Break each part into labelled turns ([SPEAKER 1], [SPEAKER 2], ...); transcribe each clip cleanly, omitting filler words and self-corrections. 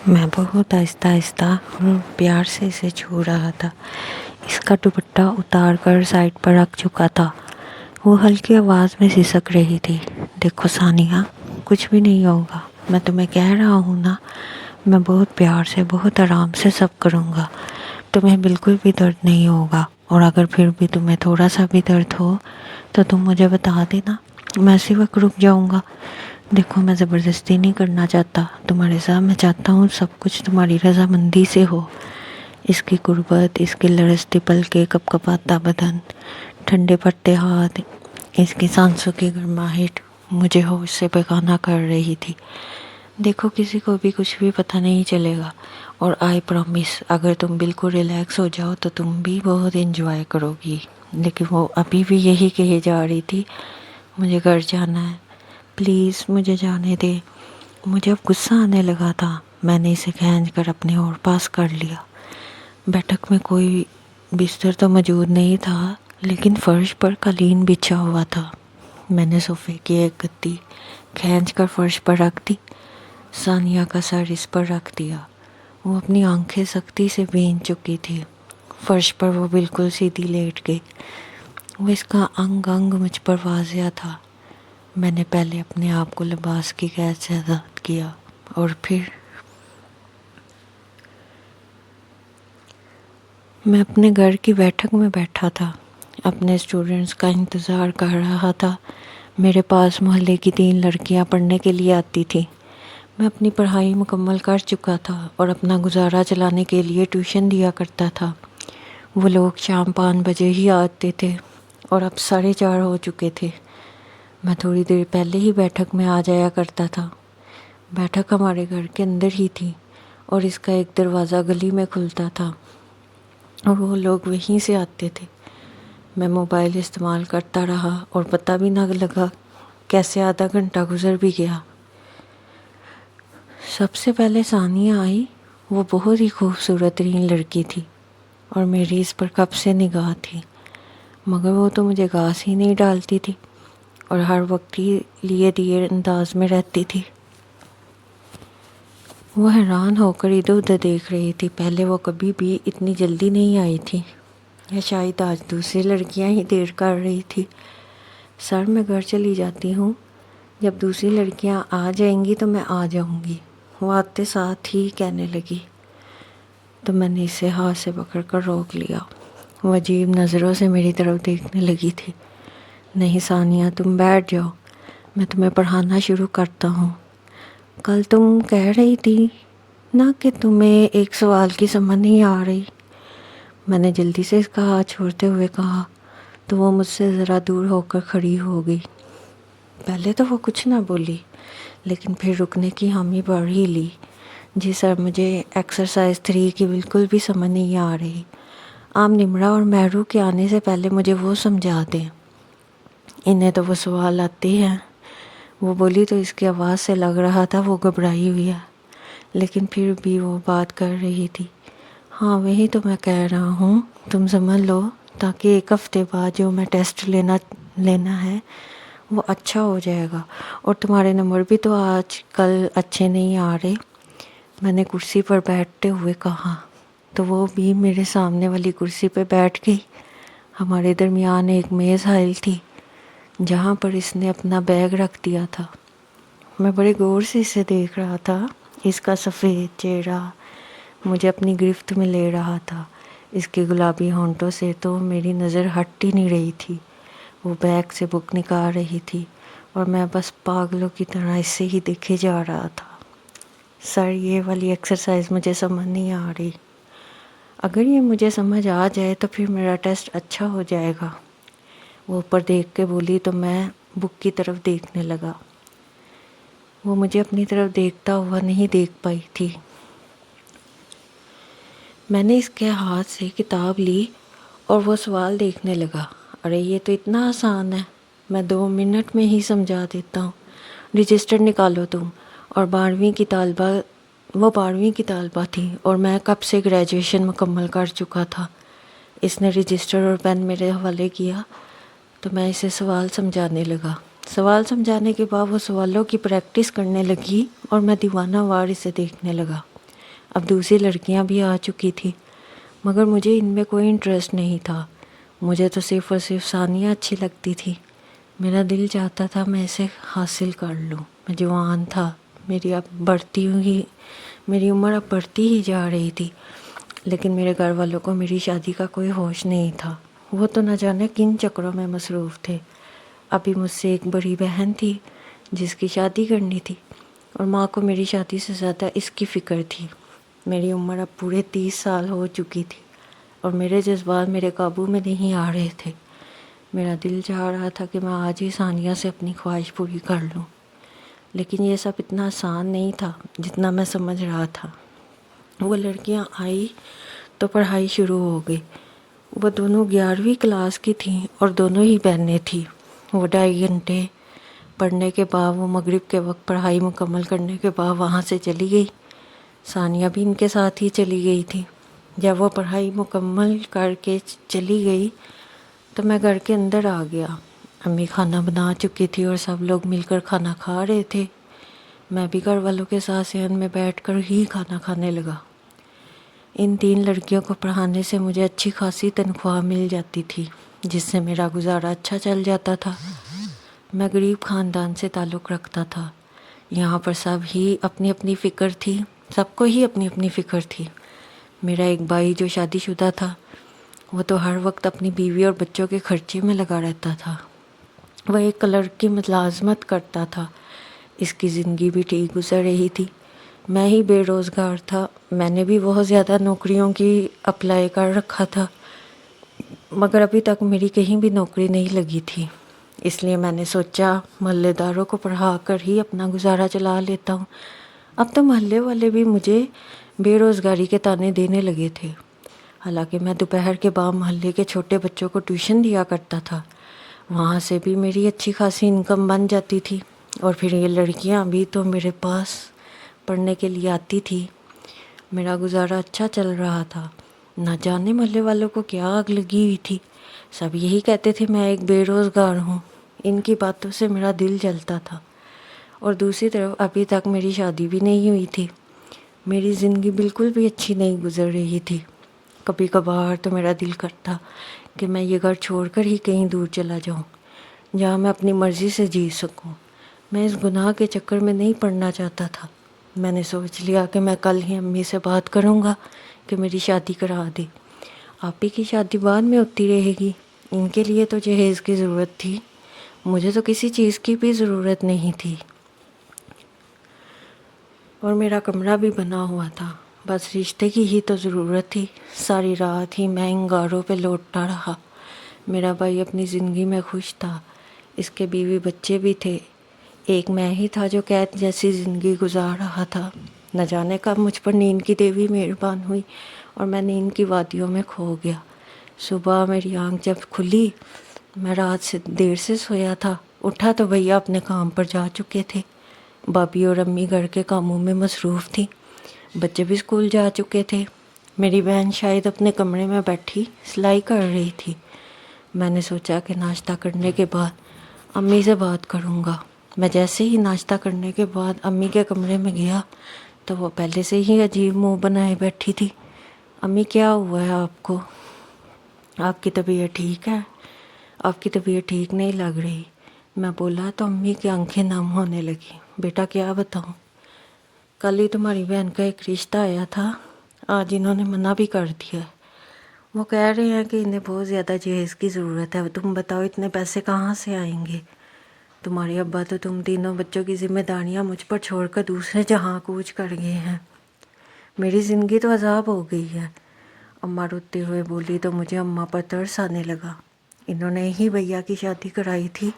[SPEAKER 1] میں بہت آہستہ آہستہ اور پیار سے اسے چھو رہا تھا۔ اس کا دوپٹہ اتار کر سائڈ پر رکھ چکا تھا۔ وہ ہلکی آواز میں سسک رہی تھی، دیکھو ثانیہ، کچھ بھی نہیں ہوگا، میں تمہیں کہہ رہا ہوں نا، میں بہت پیار سے بہت آرام سے سب کروں گا، تمہیں بالکل بھی درد نہیں ہوگا، اور اگر پھر بھی تمہیں تھوڑا سا بھی درد ہو تو تم مجھے بتا دینا، میں اسی وقت رک جاؤں گا۔ دیکھو میں زبردستی نہیں کرنا چاہتا تمہارے ساتھ، میں چاہتا ہوں سب کچھ تمہاری رضامندی سے ہو۔ اس کی قربت، اس کی لرزتی پلکیں، کپ کپاتا بدن، ٹھنڈے پڑتے ہاتھ، اس کی سانسوں کی گرماہٹ مجھے ہوش سے بیگانہ کر رہی تھی۔ دیکھو کسی کو بھی کچھ بھی پتہ نہیں چلے گا، اور آئی پرومس اگر تم بالکل ریلیکس ہو جاؤ تو تم بھی بہت انجوائے کرو گی۔ لیکن وہ ابھی بھی یہی کہے جا رہی تھی، مجھے گھر جانا ہے، پلیز مجھے جانے دے۔ مجھے اب غصہ آنے لگا تھا، میں نے اسے کھینچ کر اپنے اور پاس کر لیا۔ بیٹھک میں کوئی بستر تو موجود نہیں تھا، لیکن فرش پر قالین بچھا ہوا تھا۔ میں نے صوفے کی ایک گدی کھینچ کر فرش پر رکھ دی، ثانیہ کا سر اس پر رکھ دیا۔ وہ اپنی آنکھیں سختی سے بھیگ چکی تھی۔ فرش پر وہ بالکل سیدھی لیٹ گئی۔ وہ اس کا انگ انگ مجھ پر واضح تھا۔ میں نے پہلے اپنے آپ کو لباس کی قید سے آزاد کیا، اور پھر میں اپنے گھر کی بیٹھک میں بیٹھا تھا، اپنے اسٹوڈنٹس کا انتظار کر رہا تھا۔ میرے پاس محلے کی 3 لڑکیاں پڑھنے کے لیے آتی تھیں۔ میں اپنی پڑھائی مکمل کر چکا تھا اور اپنا گزارا چلانے کے لیے ٹیوشن دیا کرتا تھا۔ وہ لوگ شام 5 بجے ہی آتے تھے، اور اب 4:30 ہو چکے تھے۔ میں تھوڑی دیر پہلے ہی بیٹھک میں آ جایا کرتا تھا۔ بیٹھک ہمارے گھر کے اندر ہی تھی، اور اس کا ایک دروازہ گلی میں کھلتا تھا، اور وہ لوگ وہیں سے آتے تھے۔ میں موبائل استعمال کرتا رہا اور پتہ بھی نہ لگا کیسے آدھا گھنٹہ گزر بھی گیا۔ سب سے پہلے ثانیہ آئی۔ وہ بہت ہی خوبصورت ترین لڑکی تھی، اور میری اس پر کب سے نگاہ تھی، مگر وہ تو مجھے گھاس ہی نہیں ڈالتی تھی، اور ہر وقت ہی لیے دیے انداز میں رہتی تھی۔ وہ حیران ہو کر ادھر ادھر دیکھ رہی تھی۔ پہلے وہ کبھی بھی اتنی جلدی نہیں آئی تھی، یا شاید آج دوسری لڑکیاں ہی دیر کر رہی تھی۔ سر میں گھر چلی جاتی ہوں، جب دوسری لڑکیاں آ جائیں گی تو میں آ جاؤں گی، وہ آتے ساتھ ہی کہنے لگی۔ تو میں نے اسے ہاتھ سے پکڑ کر روک لیا۔ وہ عجیب نظروں سے میری طرف دیکھنے لگی تھی۔ نہیں ثانیہ، تم بیٹھ جاؤ، میں تمہیں پڑھانا شروع کرتا ہوں۔ کل تم کہہ رہی تھی نا کہ تمہیں ایک سوال کی سمجھ نہیں آ رہی۔ میں نے جلدی سے اس کا ہاتھ چھوڑتے ہوئے کہا، تو وہ مجھ سے ذرا دور ہو کر کھڑی ہو گئی۔ پہلے تو وہ کچھ نہ بولی، لیکن پھر رکنے کی حامی بڑھ ہی لی۔ جی سر، مجھے ایکسرسائز 3 کی بالکل بھی سمجھ نہیں آ رہی۔ آپ نمرہ اور مہرو کے آنے سے پہلے مجھے وہ سمجھا دیں، انہیں تو وہ سوال آتے ہیں۔ وہ بولی تو اس کی آواز سے لگ رہا تھا وہ گھبرائی ہوئی ہے، لیکن پھر بھی وہ بات کر رہی تھی۔ ہاں وہی تو میں کہہ رہا ہوں، تم سمجھ لو، تاکہ 1 ہفتے بعد جو میں ٹیسٹ لینا ہے وہ اچھا ہو جائے گا، اور تمہارے نمبر بھی تو آج کل اچھے نہیں آ رہے۔ میں نے کرسی پر بیٹھتے ہوئے کہا، تو وہ بھی میرے سامنے والی کرسی پہ بیٹھ گئی۔ ہمارے درمیان ایک میز حائل تھی، جہاں پر اس نے اپنا بیگ رکھ دیا تھا۔ میں بڑے غور سے اسے دیکھ رہا تھا۔ اس کا سفید چہرہ مجھے اپنی گرفت میں لے رہا تھا۔ اس کے گلابی ہونٹوں سے تو میری نظر ہٹ ہی نہیں رہی تھی۔ وہ بیگ سے بک نکال رہی تھی، اور میں بس پاگلوں کی طرح اس سے ہی دیکھے جا رہا تھا۔ سر، یہ والی ایکسرسائز مجھے سمجھ نہیں آ رہی۔ اگر یہ مجھے سمجھ آ جائے تو پھر میرا ٹیسٹ اچھا ہو جائے گا، وہ اوپر دیکھ کے بولی۔ تو میں بک کی طرف دیکھنے لگا۔ وہ مجھے اپنی طرف دیکھتا ہوا نہیں دیکھ پائی تھی۔ میں نے اس کے ہاتھ سے کتاب لی اور وہ سوال دیکھنے لگا۔ ارے یہ تو اتنا آسان ہے، میں 2 منٹ میں ہی سمجھا دیتا ہوں۔ رجسٹر نکالو تم۔ اور 12ویں کی طالبہ، وہ 12ویں کی طالبہ تھی، اور میں کب سے گریجویشن مکمل کر چکا تھا۔ اس نے رجسٹر اور پین میرے حوالے کیا، تو میں اسے سوال سمجھانے لگا۔ سوال سمجھانے کے بعد وہ سوالوں کی پریکٹس کرنے لگی، اور میں دیوانہ وار اسے دیکھنے لگا۔ اب دوسری لڑکیاں بھی آ چکی تھی، مگر مجھے ان میں کوئی انٹرسٹ نہیں تھا۔ مجھے تو صرف اور صرف ثانیہ اچھی لگتی تھی۔ میرا دل چاہتا تھا میں اسے حاصل کر لوں۔ میں جوان تھا، میری عمر اب بڑھتی ہی جا رہی تھی، لیکن میرے گھر والوں کو میری شادی کا کوئی ہوش نہیں تھا۔ وہ تو نہ جانے کن چکروں میں مصروف تھے۔ ابھی مجھ سے ایک بڑی بہن تھی جس کی شادی کرنی تھی، اور ماں کو میری شادی سے زیادہ اس کی فکر تھی۔ میری عمر اب پورے 30 سال ہو چکی تھی، اور میرے جذبات میرے قابو میں نہیں آ رہے تھے۔ میرا دل چاہ رہا تھا کہ میں آج ہی ثانیہ سے اپنی خواہش پوری کر لوں، لیکن یہ سب اتنا آسان نہیں تھا جتنا میں سمجھ رہا تھا۔ وہ لڑکیاں آئی تو پڑھائی شروع ہو گئی۔ وہ دونوں 11ویں کلاس کی تھیں اور دونوں ہی بہنیں تھیں۔ وہ 2.5 گھنٹے پڑھنے کے بعد، وہ مغرب کے وقت پڑھائی مکمل کرنے کے بعد وہاں سے چلی گئی۔ ثانیہ بھی ان کے ساتھ ہی چلی گئی تھی۔ جب وہ پڑھائی مکمل کر کے چلی گئی تو میں گھر کے اندر آ گیا۔ امی کھانا بنا چکی تھی اور سب لوگ مل کر کھانا کھا رہے تھے۔ میں بھی گھر والوں کے ساتھ صحن میں بیٹھ کر ہی کھانا کھانے لگا۔ ان 3 لڑکیوں کو پڑھانے سے مجھے اچھی خاصی تنخواہ مل جاتی تھی، جس سے میرا گزارا اچھا چل جاتا تھا۔ میں غریب خاندان سے تعلق رکھتا تھا۔ یہاں پر سب ہی اپنی اپنی فکر تھی، سب کو ہی اپنی اپنی فکر تھی۔ میرا ایک بھائی جو شادی شدہ تھا، وہ تو ہر وقت اپنی بیوی اور بچوں کے خرچے میں لگا رہتا تھا۔ وہ ایک کلرک کی ملازمت کرتا تھا۔ اس کی زندگی بھی ٹھیک گزر رہی تھی۔ میں ہی بے روزگار تھا۔ میں نے بھی بہت زیادہ نوکریوں کی اپلائی کر رکھا تھا، مگر ابھی تک میری کہیں بھی نوکری نہیں لگی تھی۔ اس لیے میں نے سوچا محلے داروں کو پڑھا کر ہی اپنا گزارا چلا لیتا ہوں۔ اب تو محلے والے بھی مجھے بے روزگاری کے طعنے دینے لگے تھے۔ حالانکہ میں دوپہر کے بعد محلے کے چھوٹے بچوں کو ٹیوشن دیا کرتا تھا، وہاں سے بھی میری اچھی خاصی انکم بن جاتی تھی۔ اور پھر یہ لڑکیاں بھی تو میرے پاس پڑھنے کے لیے آتی تھی۔ میرا گزارا اچھا چل رہا تھا۔ نہ جانے محلے والوں کو کیا آگ لگی ہوئی تھی، سب یہی کہتے تھے میں ایک بے روزگار ہوں۔ ان کی باتوں سے میرا دل جلتا تھا۔ اور دوسری طرف ابھی تک میری شادی بھی نہیں ہوئی تھی۔ میری زندگی بالکل بھی اچھی نہیں گزر رہی تھی۔ کبھی کبھار تو میرا دل کرتا کہ میں یہ گھر چھوڑ کر ہی کہیں دور چلا جاؤں، جہاں میں اپنی مرضی سے جی سکوں۔ میں اس گناہ کے چکر میں نہیں پڑنا چاہتا تھا۔ میں نے سوچ لیا کہ میں کل ہی امی سے بات کروں گا کہ میری شادی کرا دے۔ آپ ہی کی شادی بعد میں ہوتی رہے گی، ان کے لیے تو جہیز کی ضرورت تھی، مجھے تو کسی چیز کی بھی ضرورت نہیں تھی۔ اور میرا کمرہ بھی بنا ہوا تھا، بس رشتے کی ہی تو ضرورت تھی۔ ساری رات ہی میں انگاروں پہ لوٹتا رہا۔ میرا بھائی اپنی زندگی میں خوش تھا، اس کے بیوی بچے بھی تھے۔ ایک میں ہی تھا جو قید جیسی زندگی گزار رہا تھا۔ نہ جانے کب مجھ پر نیند کی دیوی مہربان ہوئی اور میں نیند کی وادیوں میں کھو گیا۔ صبح میری آنکھ جب کھلی، میں رات سے دیر سے سویا تھا، اٹھا تو بھیا اپنے کام پر جا چکے تھے۔ بھابھی اور امی گھر کے کاموں میں مصروف تھی، بچے بھی اسکول جا چکے تھے۔ میری بہن شاید اپنے کمرے میں بیٹھی سلائی کر رہی تھی۔ میں نے سوچا کہ ناشتہ کرنے کے بعد امی سے بات کروں گا۔ میں جیسے ہی ناشتہ کرنے کے بعد امی کے کمرے میں گیا تو وہ پہلے سے ہی عجیب منہ بنائے بیٹھی تھی۔ امی کیا ہوا ہے آپ کو؟ آپ کی طبیعت ٹھیک ہے؟ آپ کی طبیعت ٹھیک نہیں لگ رہی۔ میں بولا تو امی کی آنکھیں نم ہونے لگی۔ بیٹا کیا بتاؤں؟ کل ہی تمہاری بہن کا ایک رشتہ آیا تھا، آج انہوں نے منع بھی کر دیا ہے۔ وہ کہہ رہے ہیں کہ انہیں بہت زیادہ جہیز کی ضرورت ہے۔ تم بتاؤ اتنے پیسے کہاں سے آئیں گے؟ تمہارے ابا تو تم تینوں بچوں کی ذمہ داریاں مجھ پر چھوڑ کر دوسرے جہاں کوچ کر گئے ہیں۔ میری زندگی تو عذاب ہو گئی ہے۔ اماں روتے ہوئے بولی تو مجھے اماں پر ترس آنے لگا۔ انہوں نے ہی بھیا کی شادی کرائی تھی۔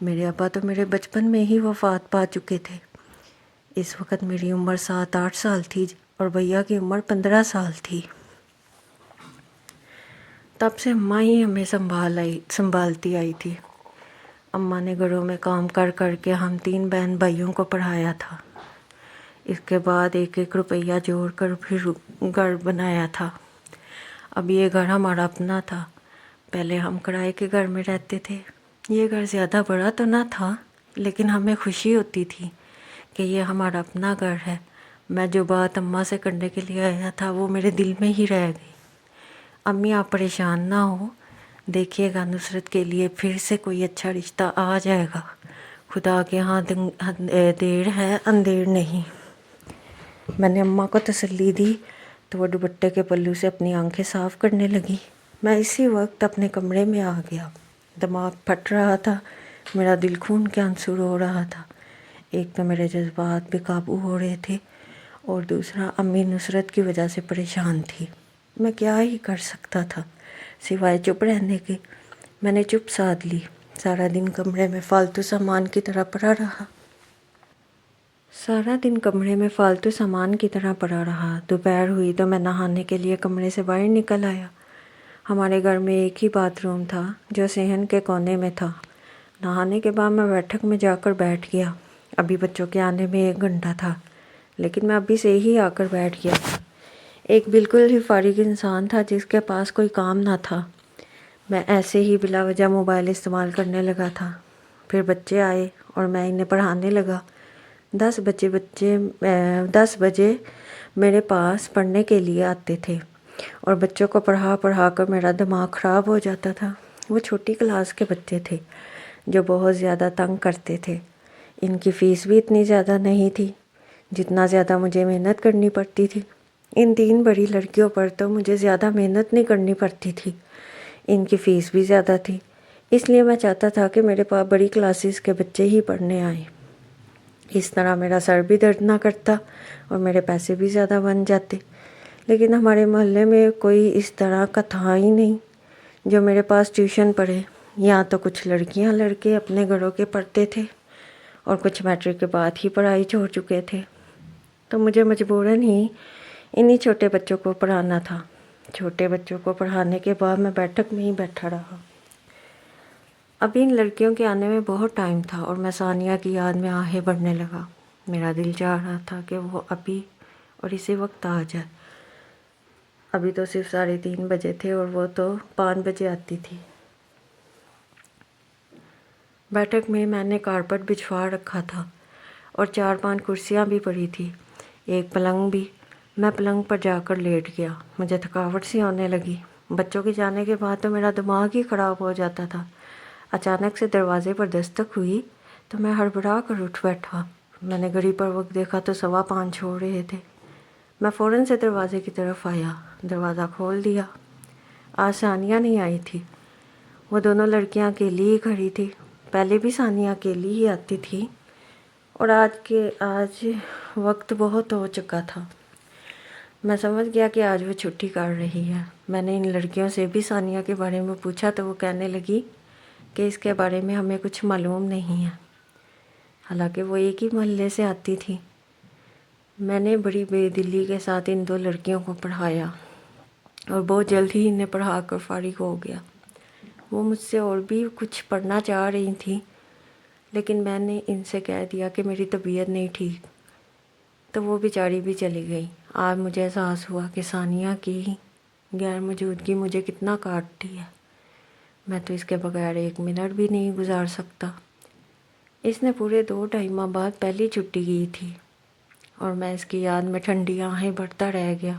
[SPEAKER 1] میرے ابا تو میرے بچپن میں ہی وفات پا چکے تھے۔ اس وقت میری عمر 7-8 سال تھی اور بھیا کی عمر 15 سال تھی۔ تب سے اماں ہی ہمیں سنبھالتی آئی تھی۔ اماں نے گھروں میں کام کر کر کے ہم 3 بہن بھائیوں کو پڑھایا تھا۔ اس کے بعد 1-1 روپیہ جوڑ کر پھر گھر بنایا تھا۔ اب یہ گھر ہمارا اپنا تھا۔ پہلے ہم کرائے کے گھر میں رہتے تھے۔ یہ گھر زیادہ بڑا تو نہ تھا، لیکن ہمیں خوشی ہوتی تھی کہ یہ ہمارا اپنا گھر ہے۔ میں جو بات اماں سے کرنے کے لیے آیا تھا وہ میرے دل میں ہی رہ گئی۔ امی آپ پریشان نہ ہو، دیکھیے گا نصرت کے لیے پھر سے کوئی اچھا رشتہ آ جائے گا، خدا کے ہاں دیر ہے اندھیر نہیں۔ میں نے اماں کو تسلی دی تو وہ دوپٹے کے پلو سے اپنی آنکھیں صاف کرنے لگی۔ میں اسی وقت اپنے کمرے میں آ گیا۔ دماغ پھٹ رہا تھا، میرا دل خون کے آنسو رو رہا تھا۔ ایک تو میرے جذبات بے قابو ہو رہے تھے اور دوسرا امی نصرت کی وجہ سے پریشان تھی۔ میں کیا ہی کر سکتا تھا سوائے چپ رہنے کے۔ میں نے چپ سادھ لی۔ سارا دن کمرے میں فالتو سامان کی طرح پڑا رہا۔ دوپہر ہوئی تو میں نہانے کے لیے کمرے سے باہر نکل آیا۔ ہمارے گھر میں ایک ہی باتھ روم تھا جو صحن کے کونے میں تھا۔ نہانے کے بعد میں بیٹھک میں جا کر بیٹھ گیا۔ ابھی بچوں کے آنے میں 1 گھنٹہ تھا، لیکن میں ابھی سے ہی آ کر بیٹھ گیا تھا۔ ایک بالکل ہی فارغ انسان تھا جس کے پاس کوئی کام نہ تھا۔ میں ایسے ہی بلا وجہ موبائل استعمال کرنے لگا تھا۔ پھر بچے آئے اور میں انہیں پڑھانے لگا۔ 10 بجے میرے پاس پڑھنے کے لیے آتے تھے اور بچوں کو پڑھا کر میرا دماغ خراب ہو جاتا تھا۔ وہ چھوٹی کلاس کے بچے تھے جو بہت زیادہ تنگ کرتے تھے۔ ان کی فیس بھی اتنی زیادہ نہیں تھی جتنا زیادہ مجھے محنت کرنی پڑتی تھی۔ ان 3 بڑی لڑکیوں پر تو مجھے زیادہ محنت نہیں کرنی پڑتی تھی، ان کی فیس بھی زیادہ تھی۔ اس لیے میں چاہتا تھا کہ میرے پاس بڑی کلاسز کے بچے ہی پڑھنے آئیں۔ اس طرح میرا سر بھی درد نہ کرتا اور میرے پیسے بھی زیادہ بن جاتے۔ لیکن ہمارے محلے میں کوئی اس طرح کا تھا ہی نہیں جو میرے پاس ٹیوشن پڑھے۔ یہاں تو کچھ لڑکیاں لڑکے اپنے گھروں کے پڑھتے تھے اور کچھ میٹرک کے بعد ہی پڑھائی چھوڑ چکے تھے، تو مجھے مجبوراً ہی انہی چھوٹے بچوں کو پڑھانا تھا۔ چھوٹے بچوں کو پڑھانے کے بعد میں بیٹھک میں ہی بیٹھا رہا۔ ابھی ان لڑکیوں کے آنے میں بہت ٹائم تھا اور میں ثانیہ کی یاد میں آہے بھرنے لگا۔ میرا دل چاہ رہا تھا کہ وہ ابھی اور اسی وقت آ جائے۔ ابھی تو صرف 3:30 بجے تھے اور وہ تو 5 بجے آتی تھی۔ بیٹھک میں نے کارپٹ بچھوا رکھا تھا اور 4-5 کرسیاں بھی پڑی تھی، ایک پلنگ بھی۔ میں پلنگ پر جا کر لیٹ گیا۔ مجھے تھکاوٹ سی ہونے لگی۔ بچوں کے جانے کے بعد تو میرا دماغ ہی خراب ہو جاتا تھا۔ اچانک سے دروازے پر دستک ہوئی تو میں ہڑبڑا کر اٹھ بیٹھا۔ میں نے گھڑی پر وقت دیکھا تو 5:15 ہو رہے تھے۔ میں فوراً سے دروازے کی طرف آیا، دروازہ کھول دیا۔ آج ثانیہ نہیں آئی تھی۔ وہ دونوں لڑکیاں اکیلی ہی کھڑی تھی۔ پہلے بھی ثانیہ اکیلی ہی آتی تھی اور آج وقت بہت ہو چکا تھا۔ میں سمجھ گیا کہ آج وہ چھٹی کر رہی ہے۔ میں نے ان لڑکیوں سے بھی ثانیہ کے بارے میں پوچھا تو وہ کہنے لگی کہ اس کے بارے میں ہمیں کچھ معلوم نہیں ہے، حالانکہ وہ ایک ہی محلے سے آتی تھی۔ میں نے بڑی بے دلی کے ساتھ ان 2 لڑکیوں کو پڑھایا اور بہت جلد ہی انہیں پڑھا کر فارغ ہو گیا۔ وہ مجھ سے اور بھی کچھ پڑھنا چاہ رہی تھیں، لیکن میں نے ان سے کہہ دیا کہ میری طبیعت نہیں ٹھیک، تو وہ بیچاری بھی چلی گئی۔ آج مجھے احساس ہوا کہ ثانیہ کی غیر موجودگی مجھے کتنا کاٹتی ہے۔ میں تو اس کے بغیر 1 منٹ بھی نہیں گزار سکتا۔ اس نے پورے 2-2.5 ماہ بعد پہلی چھٹی کی تھی اور میں اس کی یاد میں ٹھنڈی آہیں بھرتا رہ گیا۔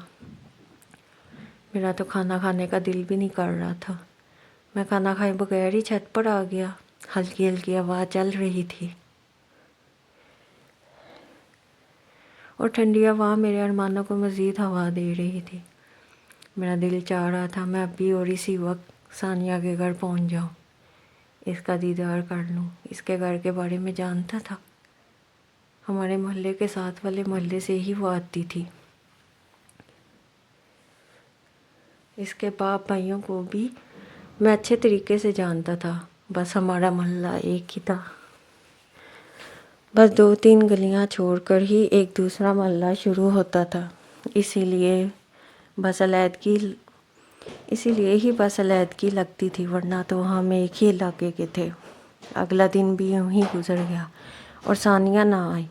[SPEAKER 1] میرا تو کھانا کھانے کا دل بھی نہیں کر رہا تھا۔ میں کھانا کھائے بغیر ہی چھت پر آ گیا۔ ہلکی ہلکی ہوا چل رہی تھی اور ٹھنڈی ہوا میرے ارمانوں کو مزید ہوا دے رہی تھی۔ میرا دل چاہ رہا تھا میں ابھی اور اسی وقت ثانیہ کے گھر پہنچ جاؤں، اس کا دیدار کر لوں۔ اس کے گھر کے بارے میں جانتا تھا، ہمارے محلے کے ساتھ والے محلے سے ہی وہ آتی تھی۔ اس کے باپ بھائیوں کو بھی میں اچھے طریقے سے جانتا تھا، بس ہمارا محلہ ایک ہی تھا۔ بس 2-3 گلیاں چھوڑ کر ہی ایک دوسرا محلہ شروع ہوتا تھا۔ اسی لیے ہی بس علیحدگی لگتی تھی، ورنہ تو ہم ایک ہی علاقے کے تھے۔ اگلا دن بھی یوں ہی گزر گیا اور ثانیہ نہ آئی۔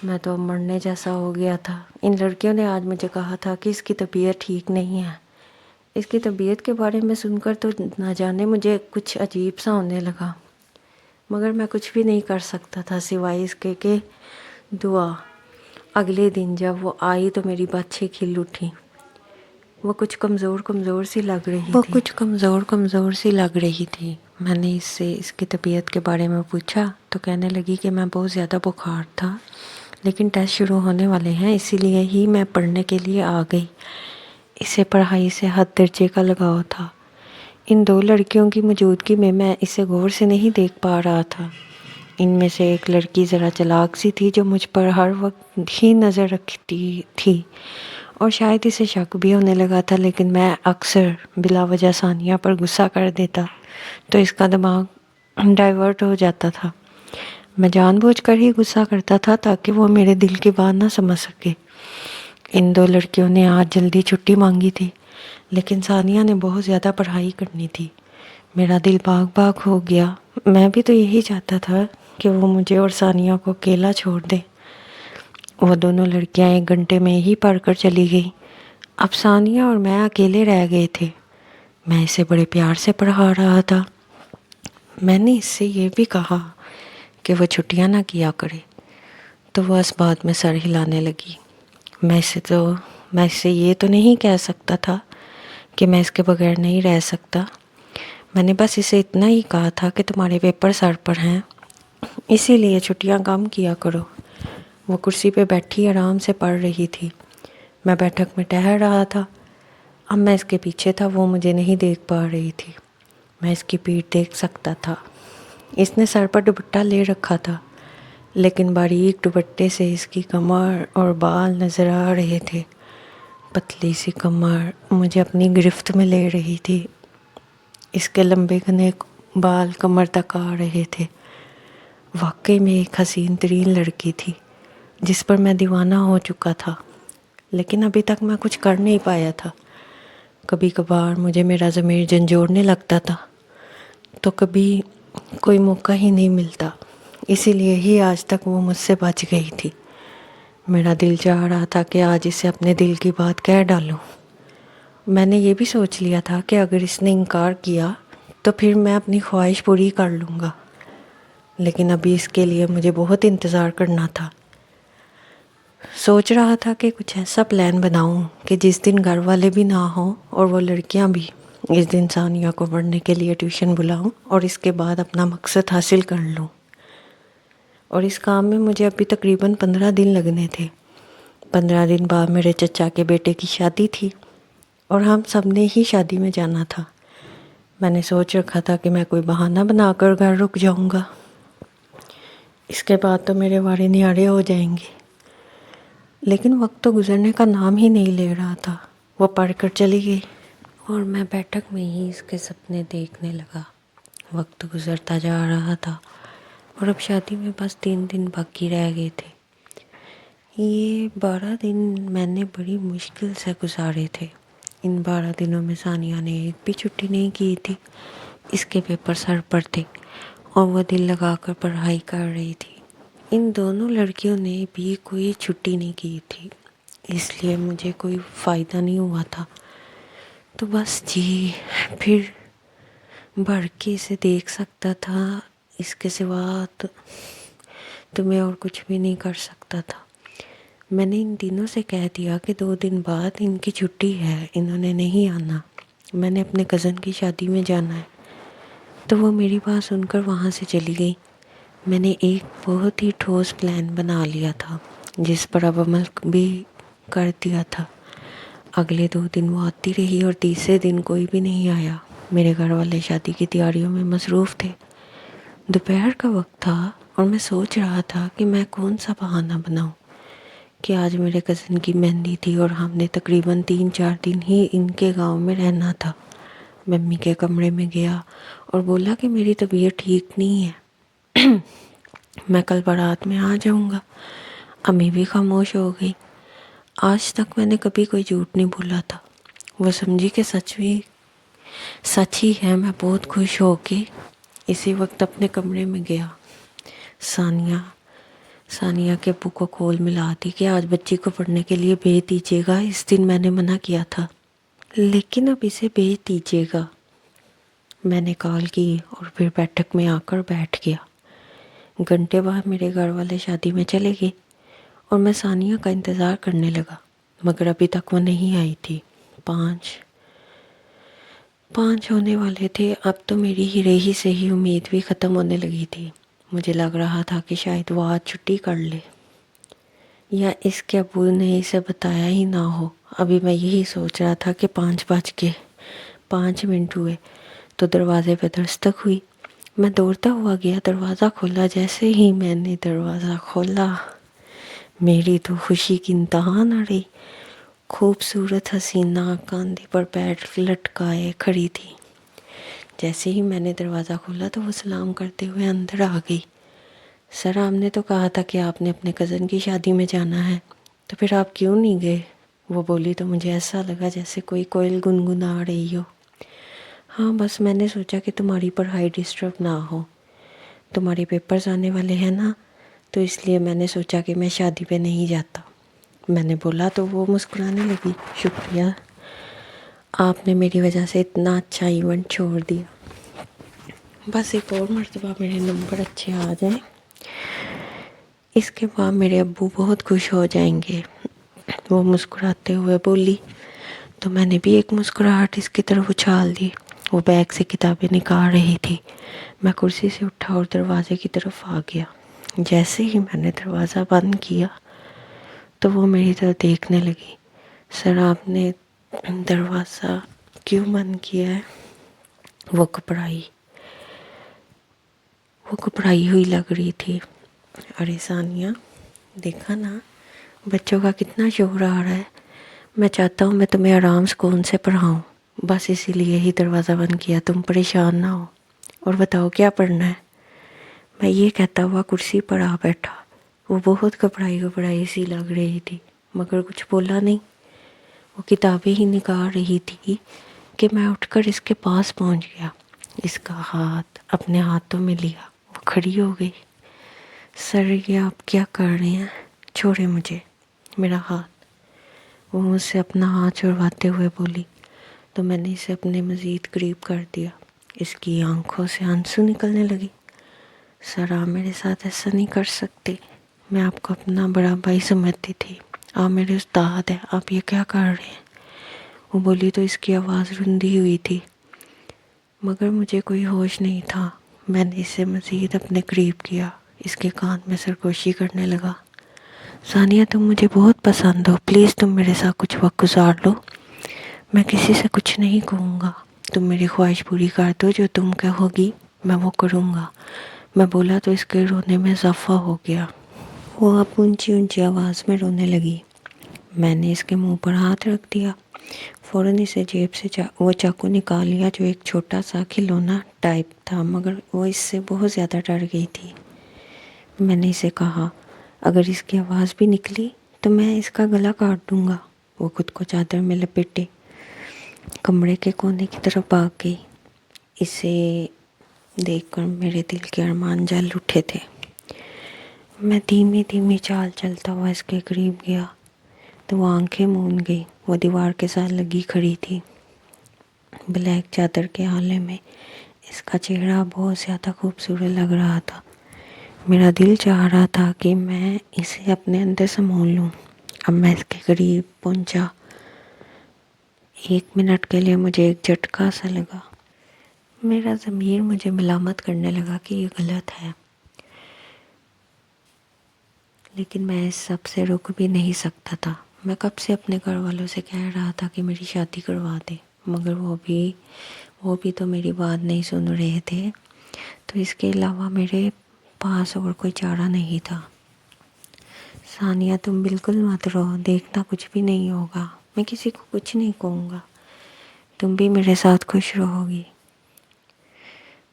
[SPEAKER 1] میں تو اب مرنے جیسا ہو گیا تھا۔ ان لڑکیوں نے آج مجھے کہا تھا کہ اس کی طبیعت ٹھیک نہیں ہے۔ اس کی طبیعت کے بارے میں سن کر تو نہ جانے مجھے کچھ عجیب سا ہونے لگا، مگر میں کچھ بھی نہیں کر سکتا تھا سوائے اس کے کہ دعا اگلے دن جب وہ آئی تو میری باتیں کھل اٹھی. وہ کچھ کمزور سی لگ رہی تھی. میں نے اس سے اس کی طبیعت کے بارے میں پوچھا تو کہنے لگی کہ میں بہت زیادہ بخار تھا، لیکن ٹیسٹ شروع ہونے والے ہیں اسی لیے ہی میں پڑھنے کے لیے آ گئی. اسے پڑھائی سے حد درجے کا لگاؤ تھا. ان دو لڑکیوں کی موجودگی میں اسے غور سے نہیں دیکھ پا رہا تھا. ان میں سے ایک لڑکی ذرا چلاک سی تھی جو مجھ پر ہر وقت ہی نظر رکھتی تھی اور شاید اسے شک بھی ہونے لگا تھا، لیکن میں اکثر بلا وجہ ثانیہ پر غصہ کر دیتا تو اس کا دماغ ڈائیورٹ ہو جاتا تھا. میں جان بوجھ کر ہی غصہ کرتا تھا تاکہ وہ میرے دل کی بات نہ سمجھ سکے. ان دو لڑکیوں نے آج جلدی چھٹی مانگی تھی، لیکن ثانیہ نے بہت زیادہ پڑھائی کرنی تھی. میرا دل باغ باغ ہو گیا. میں بھی تو یہی چاہتا تھا کہ وہ مجھے اور ثانیہ کو اکیلا چھوڑ دے. وہ دونوں لڑکیاں 1 گھنٹے میں ہی پڑھ کر چلی گئیں. اب ثانیہ اور میں اکیلے رہ گئے تھے. میں اسے بڑے پیار سے پڑھا رہا تھا. میں نے اس سے یہ بھی کہا کہ وہ چھٹیاں نہ کیا کرے تو وہ اس بات میں سر ہلانے لگی. میں اسے یہ تو نہیں کہہ سکتا تھا کہ میں اس کے بغیر نہیں رہ سکتا. میں نے بس اسے اتنا ہی کہا تھا کہ تمہارے پیپر سر پر ہیں، اسی لیے چھٹیاں کم کیا کرو. وہ کرسی پہ بیٹھی آرام سے پڑھ رہی تھی. میں بیٹھک میں ٹہل رہا تھا. اب میں اس کے پیچھے تھا، وہ مجھے نہیں دیکھ پا رہی تھی. میں اس کی پیٹھ دیکھ سکتا تھا. اس نے سر پر دوپٹہ لے رکھا تھا، لیکن باریک دوپٹے سے اس کی کمر اور بال نظر آ رہے تھے. پتلی سی کمر مجھے اپنی گرفت میں لے رہی تھی. اس کے لمبے گھنے بال کمر تک آ رہے تھے. واقعی میں ایک حسین ترین لڑکی تھی جس پر میں دیوانہ ہو چکا تھا، لیکن ابھی تک میں کچھ کر نہیں پایا تھا. کبھی کبھار مجھے میرا ضمیر جھنجھوڑنے لگتا تھا تو کبھی کوئی موقع ہی نہیں ملتا. اسی لیے ہی آج تک وہ مجھ سے بچ گئی تھی. میرا دل چاہ رہا تھا کہ آج اسے اپنے دل کی بات کہہ ڈالوں. میں نے یہ بھی سوچ لیا تھا کہ اگر اس نے انکار کیا تو پھر میں اپنی خواہش پوری کر لوں گا، لیکن ابھی اس کے لیے مجھے بہت انتظار کرنا تھا. سوچ رہا تھا کہ کچھ ایسا پلان بناؤں کہ جس دن گھر والے بھی نہ ہوں اور وہ لڑکیاں بھی، اس دن ثانیہ کو پڑھنے کے لیے ٹیوشن بلاؤں اور اس کے بعد اپنا مقصد حاصل کر لوں. اور اس کام میں مجھے ابھی تقریباً 15 دن لگنے تھے. 15 دن بعد میرے چچا کے بیٹے کی شادی تھی اور ہم سب نے ہی شادی میں جانا تھا. میں نے سوچ رکھا تھا کہ میں کوئی بہانہ بنا کر گھر رک جاؤں گا. اس کے بعد تو میرے وارے نیارے ہو جائیں گے. لیکن وقت تو گزرنے کا نام ہی نہیں لے رہا تھا. وہ پڑھ کر چلی گئی اور میں بیٹھک میں ہی اس کے سپنے دیکھنے لگا. وقت گزرتا جا رہا تھا اور اب شادی میں بس 3 دن باقی رہ گئے تھے. یہ 12 دن میں نے بڑی مشکل سے گزارے تھے. ان 12 دنوں میں ثانیہ نے ایک بھی چھٹی نہیں کی تھی. اس کے پیپر سر پر تھے اور وہ دل لگا کر پڑھائی کر رہی تھی. ان دونوں لڑکیوں نے بھی کوئی چھٹی نہیں کی تھی، اس لیے مجھے کوئی فائدہ نہیں ہوا تھا. تو بس پھر بڑھ کے اسے دیکھ سکتا تھا. اس کے سوا تو میں اور کچھ بھی نہیں کر سکتا تھا. میں نے ان دنوں سے کہہ دیا کہ 2 دن بعد ان کی چھٹی ہے، انہوں نے نہیں آنا، میں نے اپنے کزن کی شادی میں جانا ہے. تو وہ میری بات سن کر وہاں سے چلی گئی. میں نے ایک بہت ہی ٹھوس پلان بنا لیا تھا جس پر اب عمل بھی کر دیا تھا. اگلے 2 دن وہ آتی رہی اور تیسرے دن کوئی بھی نہیں آیا. میرے گھر والے شادی کی تیاریوں میں مصروف تھے. دوپہر کا وقت تھا اور میں سوچ رہا تھا کہ میں کون سا بہانہ بناؤں کہ آج میرے کزن کی مہندی تھی اور ہم نے تقریباً 3-4 دن ہی ان کے گاؤں میں رہنا تھا. میں امی کے کمرے میں گیا اور بولا کہ میری طبیعت ٹھیک نہیں ہے، میں کل بارات میں آ جاؤں گا. امی بھی خاموش ہو گئی. آج تک میں نے کبھی کوئی جھوٹ نہیں بولا تھا. وہ سمجھی کہ سچ ہی ہے. میں بہت خوش ہو کے اسی وقت اپنے کمرے میں گیا. ثانیہ کے ابو کو کال ملا دی کہ آج بچی کو پڑھنے کے لیے بھیج دیجیے گا. اس دن میں نے منع کیا تھا لیکن اب اسے بھیج دیجیے گا. میں نے کال کی اور پھر بیٹھک میں آ کر بیٹھ گیا. گھنٹے بعد میرے گھر والے شادی میں چلے گئے اور میں ثانیہ کا انتظار کرنے لگا، مگر ابھی تک وہ نہیں آئی تھی۔ 5 ہونے والے تھے۔ اب تو میری ہی رہی سے ہی امید بھی ختم ہونے لگی تھی۔ مجھے لگ رہا تھا کہ شاید وہ آج چھٹی کر لے، یا اس کے ابو نے اسے بتایا ہی نہ ہو۔ ابھی میں یہی سوچ رہا تھا کہ 5:05 ہوئے تو دروازے پہ دستک ہوئی۔ میں دوڑتا ہوا گیا، دروازہ کھولا۔ جیسے ہی میں نے دروازہ کھولا، میری تو خوشی کی انتہا نہ رہی۔ خوبصورت حسینہ کاندھے پر پیر لٹکائے کھڑی تھی۔ جیسے ہی میں نے دروازہ کھولا تو وہ سلام کرتے ہوئے اندر آ گئی۔ سر، آپ نے تو کہا تھا کہ آپ نے اپنے کزن کی شادی میں جانا ہے، تو پھر آپ کیوں نہیں گئے؟ وہ بولی تو مجھے ایسا لگا جیسے کوئی کوئل گنگنا رہی ہو۔ ہاں، بس میں نے سوچا کہ تمہاری پڑھائی ڈسٹرب نہ ہو، تمہارے پیپرز آنے والے ہیں نا، تو اس لیے میں نے سوچا کہ میں شادی پہ نہیں جاتا۔ میں نے بولا تو وہ مسکرانے لگی۔ شکریہ، آپ نے میری وجہ سے اتنا اچھا ایونٹ چھوڑ دیا۔ بس ایک اور مرتبہ میرے نمبر اچھے آ جائیں، اس کے بعد میرے ابو بہت خوش ہو جائیں گے۔ وہ مسکراتے ہوئے بولی، تو میں نے بھی ایک مسکراہٹ اس کی طرف اچھال دی۔ وہ بیگ سے کتابیں نکال رہی تھی۔ میں کرسی سے اٹھا اور دروازے کی طرف آ گیا۔ جیسے ہی میں نے دروازہ بند کیا تو وہ میری طرف دیکھنے لگی۔ سر، آپ نے دروازہ کیوں بند کیا ہے؟ وہ گھبرائی ہوئی لگ رہی تھی۔ ارے ثانیہ، دیکھا نا بچوں کا کتنا شور آ رہا ہے۔ میں چاہتا ہوں میں تمہیں آرام سکون سے پڑھاؤں، بس اسی لیے ہی دروازہ بند کیا، تم پریشان نہ ہو۔ اور بتاؤ کیا پڑھنا ہے؟ میں یہ کہتا ہوا کرسی پر آ بیٹھا۔ وہ بہت گھبرائی سی لگ رہی تھی، مگر کچھ بولا نہیں۔ وہ کتابیں ہی نکال رہی تھی کہ میں اٹھ کر اس کے پاس پہنچ گیا۔ اس کا ہاتھ اپنے ہاتھوں میں لیا، وہ کھڑی ہو گئی۔ سر، یہ آپ کیا کر رہے ہیں؟ چھوڑے مجھے، میرا ہاتھ۔ وہ مجھ سے اپنا ہاتھ چھڑواتے ہوئے بولی تو میں نے اسے اپنے مزید قریب کر دیا۔ اس کی آنکھوں سے آنسو نکلنے لگی۔ سر، آپ میرے ساتھ ایسا نہیں کر سکتے، میں آپ کو اپنا بڑا بھائی سمجھتی تھی، آپ میرے استاد ہیں، آپ یہ کیا کر رہے ہیں؟ وہ بولی تو اس کی آواز رندی ہوئی تھی، مگر مجھے کوئی ہوش نہیں تھا۔ میں نے اسے مزید اپنے قریب کیا، اس کے کان میں سرگوشی کرنے لگا۔ ثانیہ، تم مجھے بہت پسند ہو، پلیز تم میرے ساتھ کچھ وقت گزار لو۔ میں کسی سے کچھ نہیں کہوں گا، تم میری خواہش پوری کر دو، جو تم کہو گی میں وہ کروں گا۔ میں بولا تو اس کے رونے میں اضافہ ہو گیا۔ وہ اب اونچی آواز میں رونے لگی۔ میں نے اس کے منہ پر ہاتھ رکھ دیا۔ فوراً اسے جیب سے وہ چاقو نکال لیا، جو ایک چھوٹا سا کھلونا ٹائپ تھا، مگر وہ اس سے بہت زیادہ ڈر گئی تھی۔ میں نے اسے کہا، اگر اس کی آواز بھی نکلی تو میں اس کا گلا کاٹ دوں گا۔ وہ خود کو چادر میں لپیٹے کمرے کے کونے کی طرف بھاگ گئی۔ اسے دیکھ کر میرے دل کے ارمان جل اٹھے تھے۔ میں دھیمی چال چلتا ہوا اس کے قریب گیا تو وہ آنکھیں موند گئی۔ وہ دیوار کے ساتھ لگی کھڑی تھی۔ بلیک چادر کے آلے میں اس کا چہرہ بہت زیادہ خوبصورت لگ رہا تھا۔ میرا دل چاہ رہا تھا کہ میں اسے اپنے اندر سمول لوں۔ اب میں اس کے قریب پہنچا۔ 1 منٹ کے لیے مجھے ایک جھٹکا سا لگا۔ میرا ضمیر مجھے ملامت کرنے لگا کہ یہ غلط ہے، لیکن میں اس سب سے رک بھی نہیں سکتا تھا۔ میں کب سے اپنے گھر والوں سے کہہ رہا تھا کہ میری شادی کروا دے، مگر وہ بھی تو میری بات نہیں سن رہے تھے۔ تو اس کے علاوہ میرے پاس اور کوئی چارہ نہیں تھا۔ ثانیہ، تم بالکل مت رو، دیکھنا کچھ بھی نہیں ہوگا، میں کسی کو کچھ نہیں کہوں گا، تم بھی میرے ساتھ خوش رہو گی۔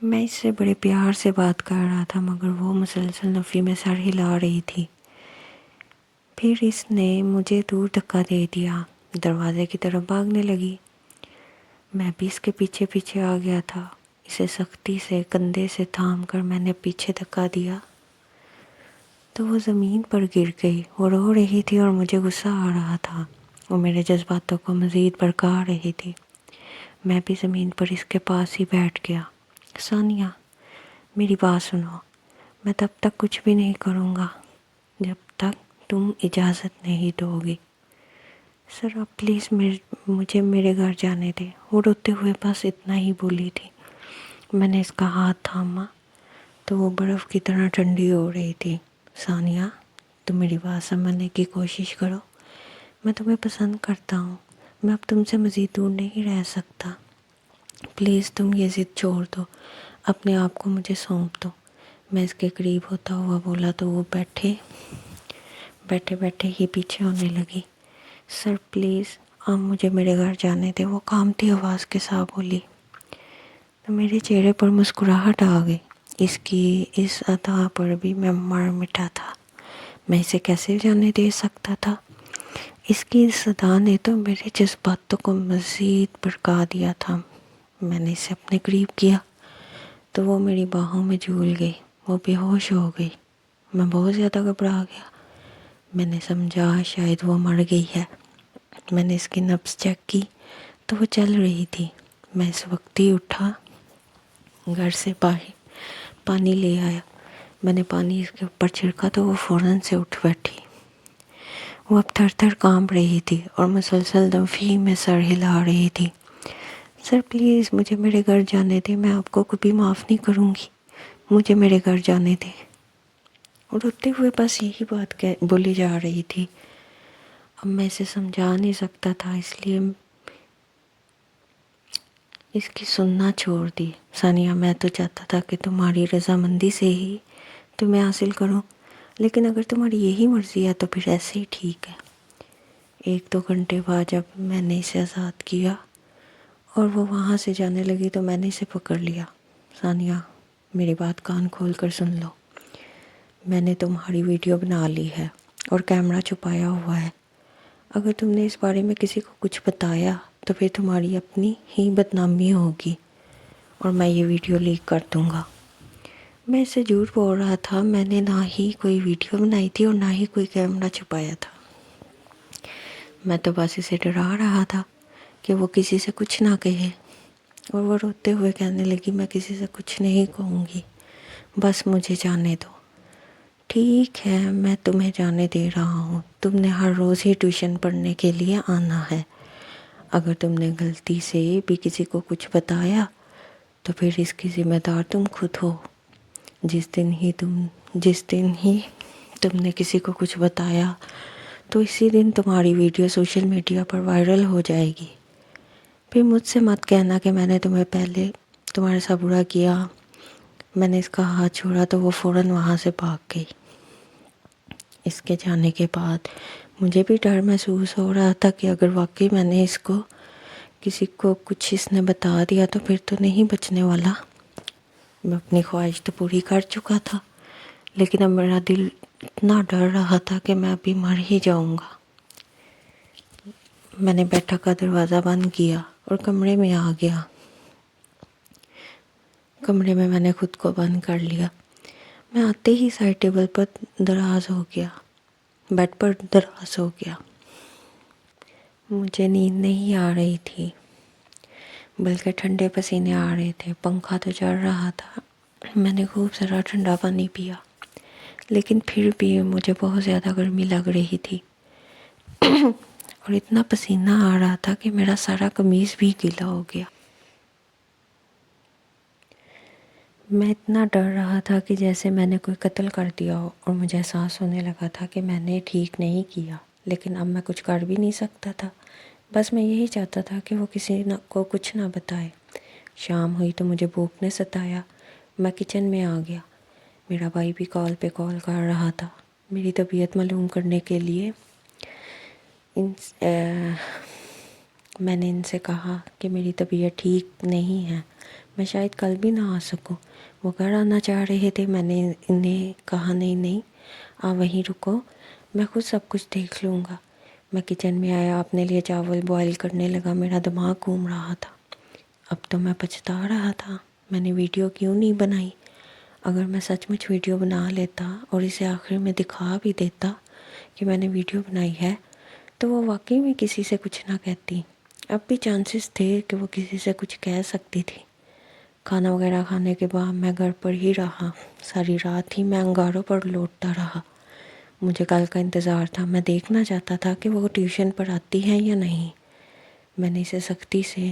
[SPEAKER 1] میں اس سے بڑے پیار سے بات کر رہا تھا، مگر وہ مسلسل نفی میں سر ہلا رہی تھی۔ پھر اس نے مجھے دور دھکا دے دیا، دروازے کی طرف بھاگنے لگی۔ میں بھی اس کے پیچھے آ گیا تھا۔ اسے سختی سے کندھے سے تھام کر میں نے پیچھے دھکا دیا تو وہ زمین پر گر گئی۔ وہ رو رہی تھی اور مجھے غصہ آ رہا تھا۔ وہ میرے جذباتوں کو مزید بھڑکا رہی تھی۔ میں بھی زمین پر اس کے پاس ہی بیٹھ گیا۔ ثانیہ، میری بات سنو، میں تب تک کچھ بھی نہیں کروں گا جب تک تم اجازت نہیں دو گی۔ سر آپ پلیز مجھے میرے گھر جانے دیں۔ وہ روتے ہوئے بس اتنا ہی بولی تھی۔ میں نے اس کا ہاتھ تھاما تو وہ برف کی طرح ٹھنڈی ہو رہی تھی۔ ثانیہ، تم میری بات سمجھنے کی کوشش کرو، میں تمہیں پسند کرتا ہوں، میں اب تم سے مزید دور نہیں رہ سکتا، پلیز تم یہ ضد چھوڑ دو، اپنے آپ کو مجھے سونپ دو۔ میں اس کے قریب ہوتا ہوا بولا تو وہ بیٹھے بیٹھے ہی پیچھے ہونے لگی۔ سر پلیز آپ مجھے میرے گھر جانے دیں، وہ کانپتی آواز کے ساتھ بولی۔ تو میرے چہرے پر مسکراہٹ آ گئی۔ اس کی اس ادا پر بھی میں مر مٹا تھا۔ میں اسے کیسے جانے دے سکتا تھا؟ اس کی اس ادا نے تو میرے جذباتوں کو مزید بھڑکا دیا تھا۔ میں نے اسے اپنے قریب کیا تو وہ میری باہوں میں جھول گئی، وہ بے ہوش ہو گئی۔ میں بہت زیادہ گھبرا گیا۔ میں نے سمجھا شاید وہ مر گئی ہے۔ میں نے اس کی نبض چیک کی تو وہ چل رہی تھی۔ میں اس وقت ہی اٹھا، گھر سے باہر پانی لے آیا۔ میں نے پانی اس کے اوپر چھڑکا تو وہ فوراً سے اٹھ بیٹھی۔ وہ اب تھر تھر کانپ رہی تھی اور مسلسل دفعی میں سر ہلا رہی تھی۔ سر پلیز مجھے میرے گھر جانے دیں، میں آپ کو کبھی معاف نہیں کروں گی، مجھے میرے گھر جانے دیں۔ اور روتے ہوئے بس یہی بات بولی جا رہی تھی۔ اب میں اسے سمجھا نہیں سکتا تھا، اس لیے اس کی سننا چھوڑ دی۔ ثانیہ، میں تو چاہتا تھا کہ تمہاری رضامندی سے ہی تمہیں حاصل کروں، لیکن اگر تمہاری یہی مرضی ہے تو پھر ایسے ہی ٹھیک ہے۔ 1-2 گھنٹے بعد جب میں نے اسے آزاد کیا اور وہ وہاں سے جانے لگی تو میں نے اسے پکڑ لیا۔ ثانیہ، میری بات کان کھول کر سن لو، میں نے تمہاری ویڈیو بنا لی ہے اور کیمرہ چھپایا ہوا ہے۔ اگر تم نے اس بارے میں کسی کو کچھ بتایا تو پھر تمہاری اپنی ہی بدنامی ہوگی اور میں یہ ویڈیو لیک کر دوں گا۔ میں اسے جھوٹ بول رہا تھا، میں نے نہ ہی کوئی ویڈیو بنائی تھی اور نہ ہی کوئی کیمرہ چھپایا تھا۔ میں تو بس اسے ڈرا رہا تھا کہ وہ کسی سے کچھ نہ کہے، اور وہ روتے ہوئے کہنے لگی میں کسی سے کچھ نہیں کہوں گی، بس مجھے جانے دو۔ ٹھیک ہے، میں تمہیں جانے دے رہا ہوں، تم نے ہر روز ہی ٹیوشن پڑھنے کے لیے آنا ہے۔ اگر تم نے غلطی سے بھی کسی کو کچھ بتایا تو پھر اس کی ذمہ دار تم خود ہو۔ جس دن ہی تم نے کسی کو کچھ بتایا تو اسی دن تمہاری ویڈیو سوشل میڈیا پر وائرل ہو جائے گی۔ پھر مجھ سے مت کہنا کہ میں نے تمہیں پہلے تمہارے ساتھ برا کیا۔ میں نے اس کا ہاتھ چھوڑا تو وہ فوراً وہاں سے بھاگ گئی۔ اس کے جانے کے بعد مجھے بھی ڈر محسوس ہو رہا تھا کہ اگر واقعی میں نے کسی کو کچھ اس نے بتا دیا تو پھر تو نہیں بچنے والا۔ میں اپنی خواہش تو پوری کر چکا تھا، لیکن اب میرا دل اتنا ڈر رہا تھا کہ میں ابھی مر ہی جاؤں گا۔ میں نے بیٹھک کا دروازہ بند کیا اور کمرے میں آ گیا۔ کمرے میں نے خود کو بند کر لیا۔ میں آتے ہی سائڈ ٹیبل پر دراز ہو گیا، بیڈ پر دراز ہو گیا۔ مجھے نیند نہیں آ رہی تھی، بلکہ ٹھنڈے پسینے آ رہے تھے۔ پنکھا تو چل رہا تھا۔ میں نے خوب سارا ٹھنڈا پانی پیا، لیکن پھر بھی مجھے بہت زیادہ گرمی لگ رہی تھی اور اتنا پسینہ آ رہا تھا کہ میرا سارا قمیض بھی گیلا ہو گیا۔ میں اتنا ڈر رہا تھا کہ جیسے میں نے کوئی قتل کر دیا ہو، اور مجھے احساس ہونے لگا تھا کہ میں نے ٹھیک نہیں کیا، لیکن اب میں کچھ کر بھی نہیں سکتا تھا۔ بس میں یہی چاہتا تھا کہ وہ کسی کو کچھ نہ بتائے۔ شام ہوئی تو مجھے بھوک نے ستایا۔ میں کچن میں آ گیا۔ میرا بھائی بھی کال پہ کال کر رہا تھا میری طبیعت معلوم کرنے کے لیے۔ میں نے ان سے کہا کہ میری طبیعت ٹھیک نہیں ہے، میں شاید کل بھی نہ آ سکوں۔ وہ گھر آنا چاہ رہے تھے۔ میں نے انہیں کہا نہیں، آپ وہیں رکو، میں خود سب کچھ دیکھ لوں گا۔ میں کچن میں آیا، اپنے لیے چاول بوائل کرنے لگا۔ میرا دماغ گھوم رہا تھا۔ اب تو میں پچھتا رہا تھا، میں نے ویڈیو کیوں نہیں بنائی۔ اگر میں سچ مچ ویڈیو بنا لیتا اور اسے آخر میں دکھا بھی دیتا کہ میں نے ویڈیو بنائی ہے تو وہ واقعی میں کسی سے کچھ نہ کہتی۔ اب بھی چانسز تھے کہ وہ کسی سے کچھ کہہ سکتی تھی۔ کھانا وغیرہ کھانے کے بعد میں گھر پر ہی رہا۔ ساری رات ہی میں انگاروں پر لوٹتا رہا۔ مجھے کل کا انتظار تھا، میں دیکھنا چاہتا تھا کہ وہ ٹیوشن پر آتی ہے یا نہیں۔ میں نے اسے سختی سے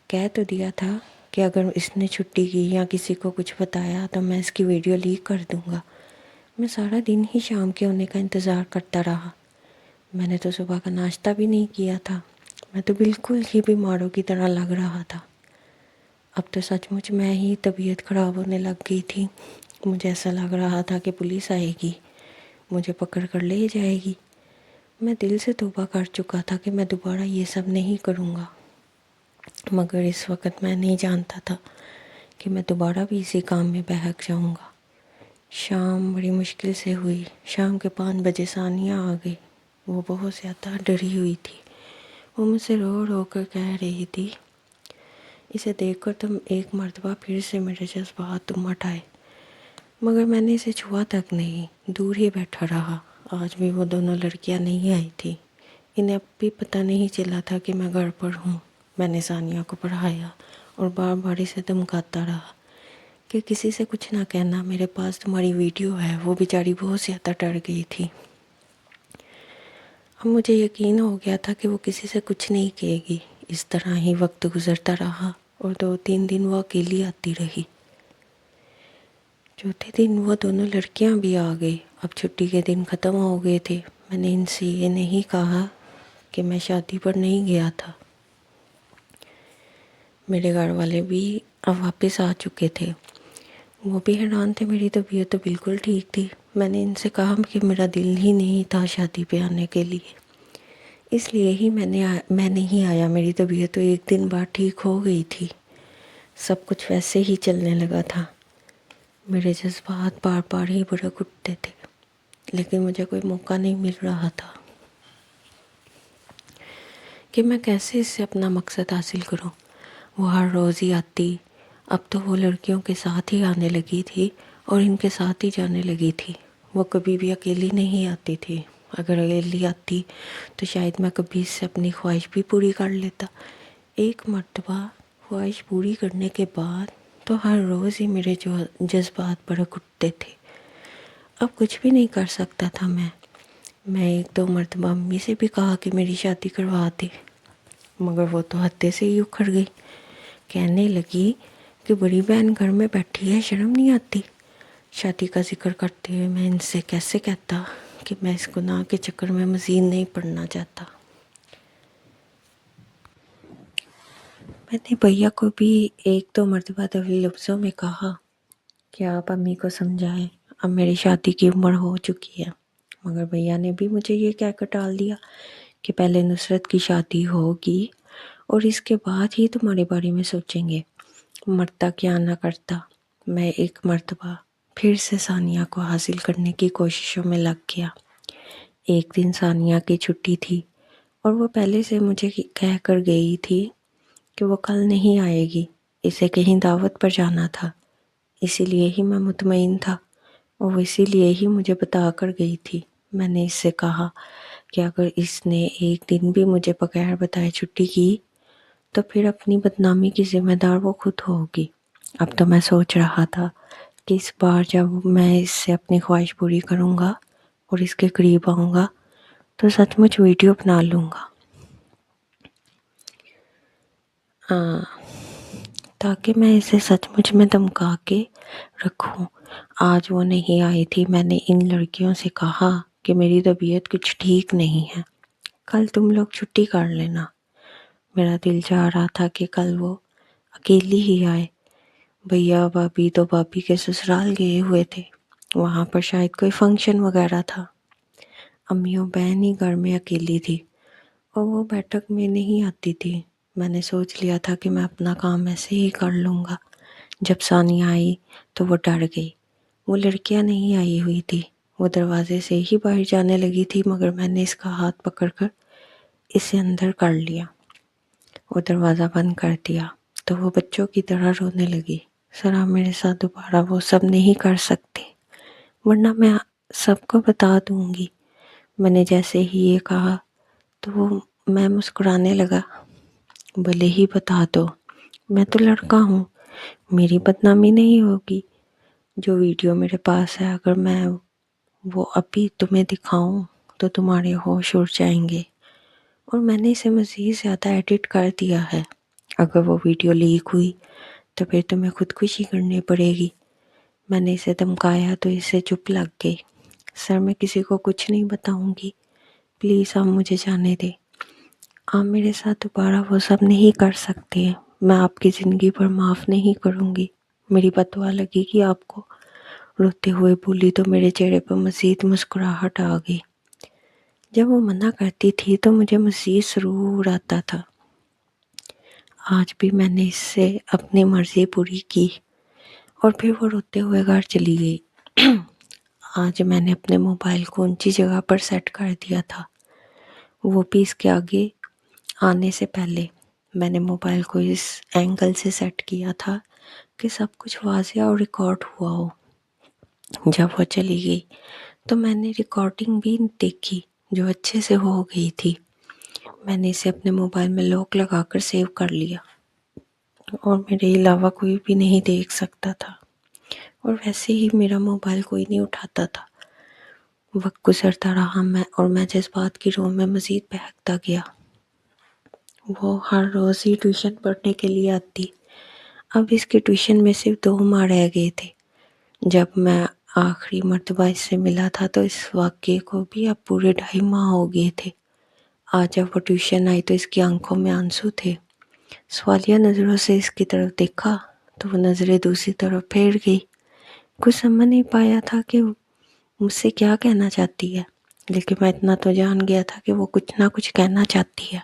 [SPEAKER 1] کہہ تو دیا تھا کہ اگر اس نے چھٹی کی یا کسی کو کچھ بتایا تو میں اس کی ویڈیو لیک کر دوں گا۔ میں سارا دن ہی شام کے ہونے کا انتظار کرتا رہا۔ میں نے تو صبح کا ناشتہ بھی نہیں کیا تھا، میں تو بالکل ہی بیماروں کی طرح لگ رہا تھا۔ اب تو سچ مچ میں ہی طبیعت خراب ہونے لگ گئی تھی۔ مجھے ایسا لگ رہا تھا کہ پولیس آئے گی، مجھے پکڑ کر لے جائے گی۔ میں دل سے توبہ کر چکا تھا کہ میں دوبارہ یہ سب نہیں کروں گا، مگر اس وقت میں نہیں جانتا تھا کہ میں دوبارہ بھی اسی کام میں بہک جاؤں گا۔ شام بڑی مشکل سے ہوئی۔ شام کے 5 بجے ثانیہ آ گئی۔ وہ بہت زیادہ ڈری ہوئی تھی۔ وہ مجھ سے رو رو کر کہہ رہی تھی، اسے دیکھ کر تم ایک مرتبہ پھر سے میرے جذبات امٹ آئے، مگر میں نے اسے چھوا تک نہیں، دور ہی بیٹھا رہا۔ آج بھی وہ دونوں لڑکیاں نہیں آئی تھی۔ انہیں اب بھی پتہ نہیں چلا تھا کہ میں گھر پر ہوں۔ میں نے ثانیہ کو پڑھایا اور بار بار اسے دھمکاتا رہا کہ کسی سے کچھ نہ کہنا، میرے پاس تمہاری ویڈیو ہے۔ وہ بیچاری بہت زیادہ ڈر گئی تھی۔ اب مجھے یقین ہو گیا تھا کہ وہ کسی سے کچھ نہیں کہے گی۔ اس طرح ہی وقت گزرتا رہا اور 2-3 دن وہ اکیلی آتی رہی۔ چوتھے دن وہ دونوں لڑکیاں بھی آ گئی۔ اب چھٹی کے دن ختم ہو گئے تھے۔ میں نے ان سے یہ نہیں کہا کہ میں شادی پر نہیں گیا تھا۔ میرے گھر والے بھی اب واپس آ چکے تھے۔ وہ بھی حیران تھے، میری طبیعت تو بالکل ٹھیک تھی۔ میں نے ان سے کہا کہ میرا دل ہی نہیں تھا شادی پہ آنے کے لیے، اس لیے ہی میں نہیں آیا۔ میری طبیعت تو ایک دن بعد ٹھیک ہو گئی تھی، سب کچھ ویسے ہی چلنے لگا تھا۔ میرے جذبات بار بار ہی بھڑک اٹھتے تھے، لیکن مجھے کوئی موقع نہیں مل رہا تھا کہ میں کیسے اس سے اپنا مقصد حاصل کروں۔ وہ ہر روز ہی آتی، اب تو وہ لڑکیوں کے ساتھ ہی آنے لگی تھی اور ان کے ساتھ ہی جانے لگی تھی۔ وہ کبھی بھی اکیلی نہیں آتی تھی۔ اگر اکیلی آتی تو شاید میں کبھی اس سے اپنی خواہش بھی پوری کر لیتا۔ ایک مرتبہ خواہش پوری کرنے کے بعد تو ہر روز ہی میرے جذبات بھڑک اٹھتے تھے۔ اب کچھ بھی نہیں کر سکتا تھا میں 1-2 مرتبہ امی سے بھی کہا کہ میری شادی کروا دے، مگر وہ تو ہتے سے ہی اکھڑ گئی۔ کہنے لگی کہ بڑی بہن گھر میں بیٹھی ہے، شرم نہیں آتی؟ شادی کا ذکر کرتے ہوئے میں ان سے کیسے کہتا کہ میں اس گناہ کے چکر میں مزید نہیں پڑنا چاہتا۔ میں نے بھیا کو بھی 1-2 مرتبہ طویل لفظوں میں کہا کہ آپ امی کو سمجھائیں، اب میری شادی کی عمر ہو چکی ہے، مگر بھیا نے بھی مجھے یہ کہہ کر ٹال دیا کہ پہلے نصرت کی شادی ہوگی اور اس کے بعد ہی تمہارے بارے میں سوچیں گے، مرتا کیا نہ کرتا۔ میں ایک مرتبہ پھر سے ثانیہ کو حاصل کرنے کی کوششوں میں لگ گیا۔ ایک دن ثانیہ کی چھٹی تھی اور وہ پہلے سے مجھے کہہ کر گئی تھی کہ وہ کل نہیں آئے گی، اسے کہیں دعوت پر جانا تھا۔ اسی لیے ہی میں مطمئن تھا اور وہ اسی لیے ہی مجھے بتا کر گئی تھی۔ میں نے اس سے کہا کہ اگر اس نے ایک دن بھی مجھے بغیر بتائے چھٹی کی تو پھر اپنی بدنامی کی ذمہ دار وہ خود ہوگی۔ اب تو میں سوچ رہا تھا کہ اس بار جب میں اس سے اپنی خواہش پوری کروں گا اور اس کے قریب آؤں گا تو سچ مچ ویڈیو بنا لوں گا، تاکہ میں اسے سچ مچ میں دھمکا کے رکھوں۔ آج وہ نہیں آئی تھی۔ میں نے ان لڑکیوں سے کہا کہ میری طبیعت کچھ ٹھیک نہیں ہے، کل تم لوگ چھٹی کر لینا۔ میرا دل چاہ رہا تھا کہ کل وہ اکیلی ہی آئے۔ بھیا بھابھی تو بھابھی کے سسرال گئے ہوئے تھے، وہاں پر شاید کوئی فنکشن وغیرہ تھا۔ امی و بہن ہی گھر میں اکیلی تھی اور وہ بیٹھک میں نہیں آتی تھی۔ میں نے سوچ لیا تھا کہ میں اپنا کام ایسے ہی کر لوں گا۔ جب ثانیہ آئی تو وہ ڈر گئی۔ وہ لڑکیاں نہیں آئی ہوئی تھی، وہ دروازے سے ہی باہر جانے لگی تھی، مگر میں نے اس کا ہاتھ پکڑ کر اسے اندر کر لیا۔ وہ دروازہ بند کر دیا تو وہ بچوں کی طرح رونے لگی۔ ذرا میرے ساتھ دوبارہ وہ سب نہیں کر سکتے، ورنہ میں سب کو بتا دوں گی۔ میں نے جیسے ہی یہ کہا تو میں مسکرانے لگا۔ بھلے ہی بتا دو، میں تو لڑکا ہوں، میری بدنامی نہیں ہوگی۔ جو ویڈیو میرے پاس ہے اگر میں وہ ابھی تمہیں دکھاؤں تو تمہارے ہوش اڑ جائیں گے، اور میں نے اسے مزید زیادہ ایڈٹ کر دیا ہے۔ اگر وہ ویڈیو لیک ہوئی تو پھر تمہیں خودکشی کرنی پڑے گی۔ میں نے اسے دھمکایا تو اسے چپ لگ گئی۔ سر میں کسی کو کچھ نہیں بتاؤں گی، پلیز آپ مجھے جانے دیں۔ آپ میرے ساتھ دوبارہ وہ سب نہیں کر سکتے، میں آپ کی زندگی پر معاف نہیں کروں گی۔ میری بد دعا لگے گی آپ کو، روتے ہوئے بولی تو میرے چہرے پر مزید مسکراہٹ آ گئی۔ جب وہ منع کرتی تھی تو مجھے مزید سرور آتا تھا۔ آج بھی میں نے اس سے اپنی مرضی پوری کی اور پھر وہ روتے ہوئے گھر چلی گئی۔ آج میں نے اپنے موبائل کو اونچی جگہ پر سیٹ کر دیا تھا، وہ بھی اس کے آگے آنے سے پہلے۔ میں نے موبائل کو اس اینگل سے سیٹ کیا تھا کہ سب کچھ واضح اور ریکارڈ ہوا ہو۔ جب وہ چلی گئی تو میں نے ریکارڈنگ بھی دیکھی جو اچھے سے ہو گئی تھی۔ میں نے اسے اپنے موبائل میں لاک لگا کر سیو کر لیا، اور میرے علاوہ کوئی بھی نہیں دیکھ سکتا تھا، اور ویسے ہی میرا موبائل کوئی نہیں اٹھاتا تھا۔ وقت گزرتا رہا میں جذبات کی رو میں مزید بہکتا گیا۔ وہ ہر روز ہی ٹیوشن پڑھنے کے لیے آتی۔ اب اس کی ٹیوشن میں صرف 2 ماہ رہ گئے تھے۔ جب میں آخری مرتبہ اس سے ملا تھا تو اس واقعے کو بھی اب پورے 2.5 ماہ ہو گئے تھے۔ آج جب وہ ٹیوشن آئی تو اس کی آنکھوں میں آنسو تھے۔ سوالیہ نظروں سے اس کی طرف دیکھا تو وہ نظریں دوسری طرف پھیر گئی۔ کچھ سمجھ نہیں پایا تھا کہ مجھ سے کیا کہنا چاہتی ہے، لیکن میں اتنا تو جان گیا تھا کہ وہ کچھ نہ کچھ کہنا چاہتی ہے۔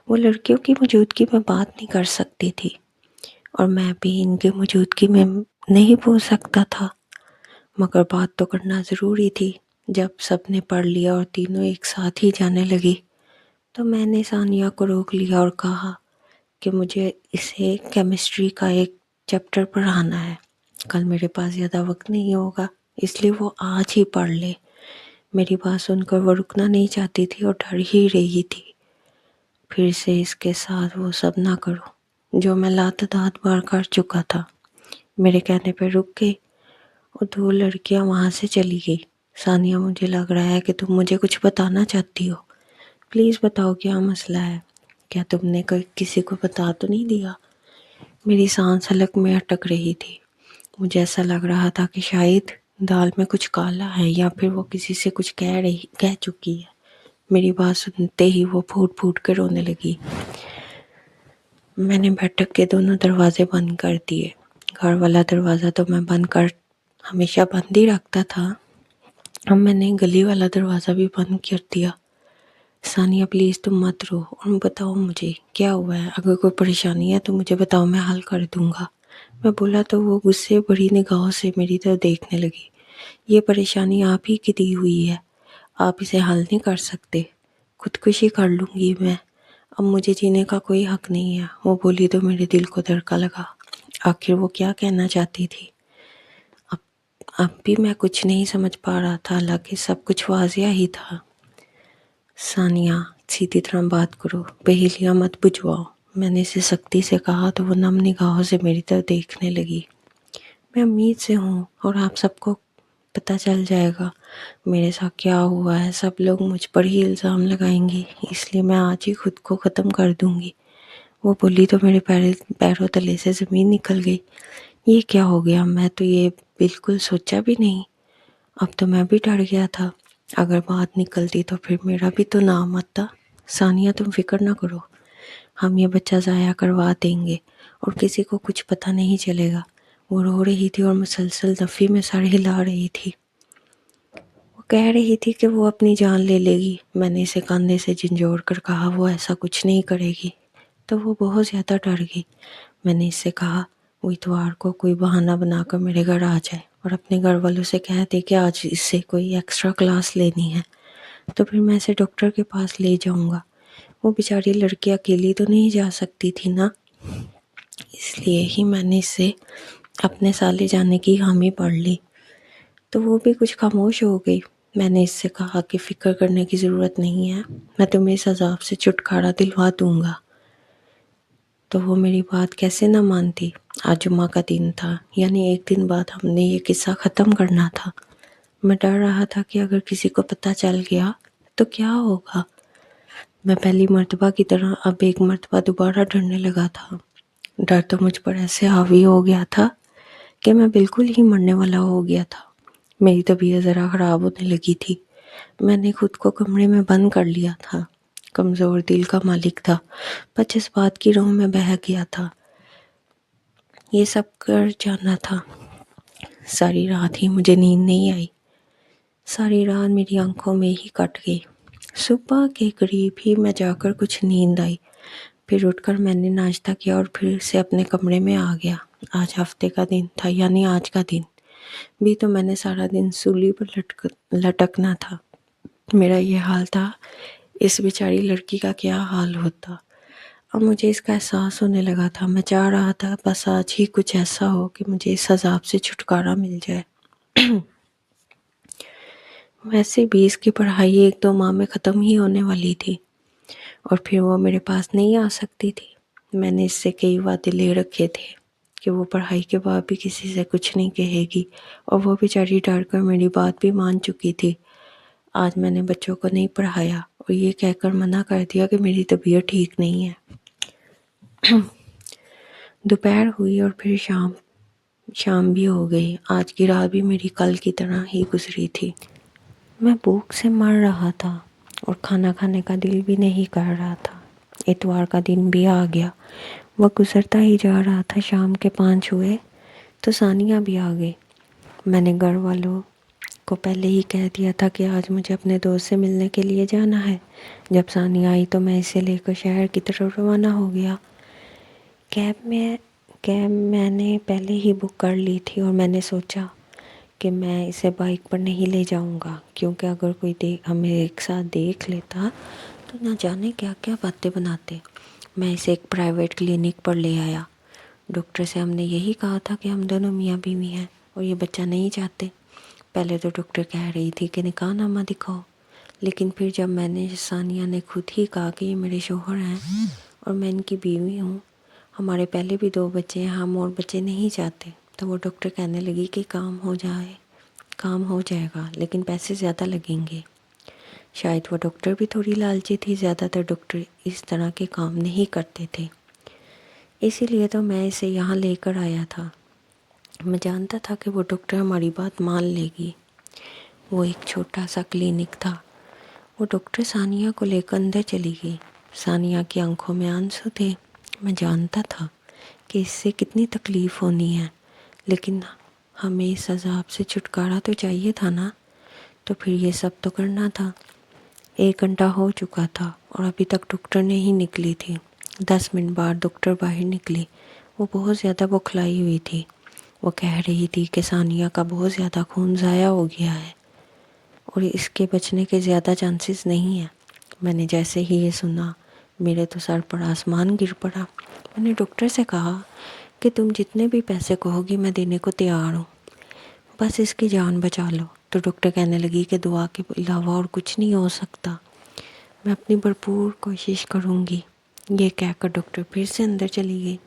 [SPEAKER 1] وہ لڑکیوں کی موجودگی میں بات نہیں کر سکتی تھی، اور میں بھی ان کی موجودگی میں نہیں بول سکتا تھا، مگر بات تو کرنا ضروری تھی۔ جب سب نے پڑھ لیا اور تینوں ایک ساتھ ہی جانے لگی تو میں نے ثانیہ کو روک لیا اور کہا کہ مجھے اسے کیمسٹری کا ایک چیپٹر پڑھانا ہے۔ کل میرے پاس زیادہ وقت نہیں ہوگا، اس لیے وہ آج ہی پڑھ لے۔ میری بات سن کر وہ رکنا نہیں چاہتی تھی اور ڈر ہی رہی تھی۔ پھر سے اس کے ساتھ وہ سب نہ کرو جو میں لاتعداد بار کر چکا تھا۔ میرے کہنے پہ رک گئی اور 2 لڑکیاں وہاں سے چلی گئی۔ ثانیہ، مجھے لگ رہا ہے کہ تم مجھے کچھ بتانا چاہتی ہو، پلیز بتاؤ کیا مسئلہ ہے؟ کیا تم نے کسی کو بتا تو نہیں دیا؟ میری سانس حلق میں اٹک رہی تھی۔ مجھے ایسا لگ رہا تھا کہ شاید دال میں کچھ کالا ہے یا پھر وہ کسی سے کچھ کہہ چکی ہے۔ میری بات سنتے ہی وہ پھوٹ پھوٹ کے رونے لگی۔ میں نے بیٹھک کے دونوں دروازے بند کر دیے۔ گھر والا دروازہ تو میں ہمیشہ بند ہی رکھتا تھا، اب میں نے گلی والا دروازہ بھی بند کر دیا۔ ثانیہ پلیز تم مت رو اور بتاؤ مجھے کیا ہوا ہے، اگر کوئی پریشانی ہے تو مجھے بتاؤ، میں حل کر دوں گا۔ میں بولا تو وہ غصے بڑی نگاہوں سے میری طرف دیکھنے لگی۔ یہ پریشانی آپ ہی کی دی ہوئی ہے، آپ اسے حل نہیں کر سکتے، خودکشی کر لوں گی میں، اب مجھے جینے کا کوئی حق نہیں ہے۔ وہ بولی تو میرے دل کو دھڑکا لگا، آخر وہ کیا کہنا چاہتی تھی؟ اب بھی میں کچھ نہیں سمجھ پا رہا تھا، حالانکہ سب کچھ واضح ہی تھا۔ ثانیہ، سیدھی طرح بات کرو، پہیلیاں مت بجھواؤ، میں نے اسے سختی سے کہا تو وہ نم نگاہوں سے میری طرف دیکھنے لگی۔ میں امید سے ہوں اور آپ سب کو پتہ چل جائے گا میرے ساتھ کیا ہوا ہے، سب لوگ مجھ پر ہی الزام لگائیں گے، اس لیے میں آج ہی خود کو ختم کر دوں گی۔ وہ بولی تو میرے پیروں تلے سے زمین نکل گئی۔ یہ کیا ہو گیا؟ میں تو یہ بالکل سوچا بھی نہیں، اب تو میں بھی ڈر گیا تھا، اگر بات نکلتی تو پھر میرا بھی تو نام آتا۔ ثانیہ تم فکر نہ کرو، ہم یہ بچہ ضائع کروا دیں گے اور کسی کو کچھ پتہ نہیں چلے گا۔ وہ رو رہی تھی اور مسلسل نفی میں سر ہلا رہی تھی۔ وہ کہہ رہی تھی کہ وہ اپنی جان لے لے گی۔ میں نے اسے کاندھے سے جھنجھوڑ کر کہا وہ ایسا کچھ نہیں کرے گی، تو وہ بہت زیادہ ڈر گئی۔ میں نے اس سے کہا وہ اتوار کو کوئی بہانہ بنا کر میرے گھر آ جائے اور اپنے گھر والوں سے کہہ دے کہ آج اس سے کوئی ایکسٹرا کلاس لینی ہے، تو پھر میں اسے ڈاکٹر کے پاس لے جاؤں گا۔ وہ بیچاری لڑکی اکیلی تو نہیں جا سکتی تھی نا، اس لیے ہی میں نے اسے اپنے ساتھ لے جانے کی حامی پڑھ لی۔ تو وہ بھی کچھ خاموش ہو گئی۔ میں نے اس سے کہا کہ فکر کرنے کی ضرورت نہیں ہے، میں تمہیں اس عذاب سے چھٹکارا دلوا دوں گا۔ تو وہ میری بات کیسے نہ مانتی۔ آج جمعہ کا دن تھا، یعنی ایک دن بعد ہم نے یہ قصہ ختم کرنا تھا۔ میں ڈر رہا تھا کہ اگر کسی کو پتہ چل گیا تو کیا ہوگا۔ میں پہلی مرتبہ کی طرح اب ایک مرتبہ دوبارہ ڈرنے لگا تھا۔ ڈر تو مجھ پر ایسے حاوی ہو گیا تھا کہ میں بالکل ہی مرنے والا ہو گیا تھا۔ میری طبیعت ذرا خراب ہونے لگی تھی۔ میں نے خود کو کمرے میں بند کر لیا تھا۔ کمزور دل کا مالک تھا، پر جذبات کی روح میں بہہ گیا تھا۔ یہ سب کر جانا تھا۔ ساری رات ہی مجھے نیند نہیں آئی۔ ساری رات میری آنکھوں میں ہی کٹ گئی۔ صبح کے قریب ہی میں جا کر کچھ نیند آئی۔ پھر اٹھ کر میں نے ناشتہ کیا اور پھر سے اپنے کمرے میں آ گیا۔ آج ہفتے کا دن تھا، یعنی آج کا دن بھی تو میں نے سارا دن سولی پر لٹکنا تھا۔ میرا یہ حال تھا، اس بیچاری لڑکی کا کیا حال ہوتا۔ اب مجھے اس کا احساس ہونے لگا تھا۔ میں چاہ رہا تھا بس آج ہی کچھ ایسا ہو کہ مجھے اس عذاب سے چھٹکارا مل جائے۔ ویسے بھی اس کی پڑھائی 1-2 ماہ میں ختم ہی ہونے والی تھی اور پھر وہ میرے پاس نہیں آ سکتی تھی۔ میں نے اس سے کئی وعدے لے رکھے تھے کہ وہ پڑھائی کے بعد بھی کسی سے کچھ نہیں کہے گی، اور وہ بیچاری ڈر کر میری بات بھی مان چکی تھی۔ آج میں نے بچوں کو نہیں پڑھایا اور یہ کہہ کر منع کر دیا کہ میری طبیعت ٹھیک نہیں ہے۔ دوپہر ہوئی اور پھر شام بھی ہو گئی۔ آج کی رات بھی میری کل کی طرح ہی گزری تھی۔ میں بھوک سے مر رہا تھا اور کھانا کھانے کا دل بھی نہیں کر رہا تھا۔ اتوار کا دن بھی آ گیا، وہ گزرتا ہی جا رہا تھا۔ شام کے 5 ہوئے تو ثانیہ بھی آ گئی۔ میں نے گھر والوں کو پہلے ہی کہہ دیا تھا کہ آج مجھے اپنے دوست سے ملنے کے لیے جانا ہے۔ جب ثانیہ آئی تو میں اسے لے کر شہر کی طرف روانہ ہو گیا۔ کیب میں نے پہلے ہی بک کر لی تھی اور میں نے سوچا کہ میں اسے بائک پر نہیں لے جاؤں گا، کیونکہ اگر کوئی ہمیں ایک ساتھ دیکھ لیتا تو نہ جانے کیا کیا باتیں بناتے۔ میں اسے ایک پرائیویٹ کلینک پر لے آیا۔ ڈاکٹر سے ہم نے یہی کہا تھا کہ ہم دونوں میاں بیوی ہیں اور یہ بچہ نہیں چاہتے۔ پہلے تو ڈاکٹر کہہ رہی تھی کہ نکاح نامہ دکھاؤ، لیکن پھر جب میں نے ثانیہ نے خود ہی کہا کہ یہ میرے شوہر ہیں اور میں ان کی بیوی ہوں، ہمارے پہلے بھی 2 بچے ہیں، ہم اور بچے نہیں چاہتے، تو وہ ڈاکٹر کہنے لگی کہ کام ہو جائے گا لیکن پیسے زیادہ لگیں گے۔ شاید وہ ڈاکٹر بھی تھوڑی لالچی تھی، زیادہ تر ڈاکٹر اس طرح کے کام نہیں کرتے تھے، اسی لیے تو میں اسے یہاں لے کر آیا تھا۔ میں جانتا تھا کہ وہ ڈاکٹر ہماری بات مان لے گی۔ وہ ایک چھوٹا سا کلینک تھا۔ وہ ڈاکٹر ثانیہ کو لے کر اندر چلی گئی۔ ثانیہ کی آنکھوں میں آنسو تھے۔ میں جانتا تھا کہ اس سے کتنی تکلیف ہونی ہے، لیکن ہمیں اس عذاب سے چھٹکارا تو چاہیے تھا نا، تو پھر یہ سب تو کرنا تھا۔ 1 گھنٹہ ہو چکا تھا اور ابھی تک ڈاکٹر نہیں نکلی تھی۔ 10 منٹ بعد ڈاکٹر باہر نکلی۔ وہ بہت زیادہ بوکھلائی ہوئی تھی۔ وہ کہہ رہی تھی کہ ثانیہ کا بہت زیادہ خون ضائع ہو گیا ہے اور اس کے بچنے کے زیادہ چانسز نہیں ہیں۔ میں نے جیسے ہی یہ سنا، میرے تو سر پر آسمان گر پڑا۔ میں نے ڈاکٹر سے کہا کہ تم جتنے بھی پیسے کہو گی میں دینے کو تیار ہوں، بس اس کی جان بچا لو۔ تو ڈاکٹر کہنے لگی کہ دعا کے علاوہ اور کچھ نہیں ہو سکتا، میں اپنی بھرپور کوشش کروں گی۔ یہ کہہ کر ڈاکٹر پھر سے اندر چلی گئی۔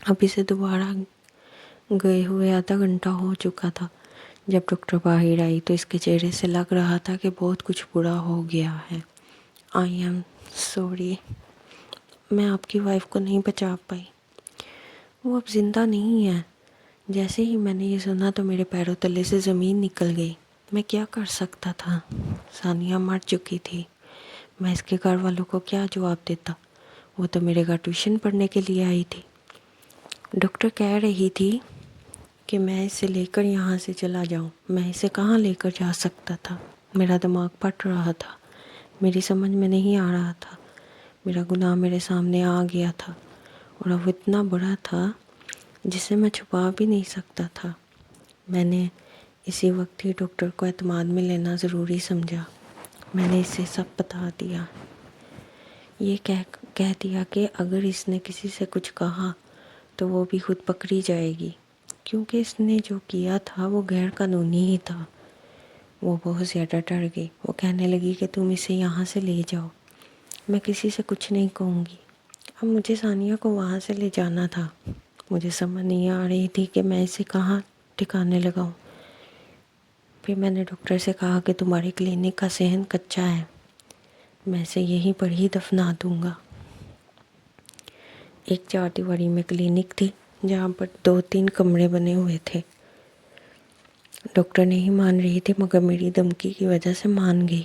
[SPEAKER 1] اب اسے دوبارہ گئے ہوئے آدھا گھنٹہ ہو چکا تھا۔ جب ڈاکٹر باہر آئی تو اس کے چہرے سے لگ رہا تھا کہ بہت کچھ برا ہو گیا ہے۔ آئی ایم سوری، میں آپ کی وائف کو نہیں بچا پائی، وہ اب زندہ نہیں ہے۔ جیسے ہی میں نے یہ سنا تو میرے پیروں تلے سے زمین نکل گئی۔ میں کیا کر سکتا تھا؟ ثانیہ مر چکی تھی۔ میں اس کے گھر والوں کو کیا جواب دیتا؟ وہ تو میرے گھر ٹیوشن پڑھنے کے لیے آئی تھی۔ ڈاکٹر کہہ رہی تھی کہ میں اسے لے کر یہاں سے چلا جاؤں۔ میں اسے کہاں لے کر جا سکتا تھا؟ میرا دماغ پھٹ رہا تھا، میری سمجھ میں نہیں آ رہا تھا۔ میرا گناہ میرے سامنے آ گیا تھا اور اب اتنا بڑا تھا جسے میں چھپا بھی نہیں سکتا تھا۔ میں نے اسی وقت ہی ڈاکٹر کو اعتماد میں لینا ضروری سمجھا۔ میں نے اسے سب بتا دیا۔ یہ کہہ دیا کہ اگر اس نے کسی سے کچھ کہا تو وہ بھی خود پکڑی جائے گی، کیونکہ اس نے جو کیا تھا وہ غیر قانونی ہی تھا۔ وہ بہت زیادہ ڈر گئی۔ وہ کہنے لگی کہ تم اسے یہاں سے لے جاؤ، میں کسی سے کچھ نہیں کہوں گی۔ اب مجھے ثانیہ کو وہاں سے لے جانا تھا۔ مجھے سمجھ نہیں آ رہی تھی کہ میں اسے کہاں ٹھکانے لگاؤں۔ پھر میں نے ڈاکٹر سے کہا کہ تمہاری کلینک کا صحن کچا ہے، میں اسے یہیں پر ہی دفنا دوں گا۔ ایک 4 دیواری میں کلینک تھی جہاں پر 2-3 کمرے بنے ہوئے تھے۔ ڈاکٹر نہیں مان رہی تھی مگر میری دھمکی کی وجہ سے مان گئی۔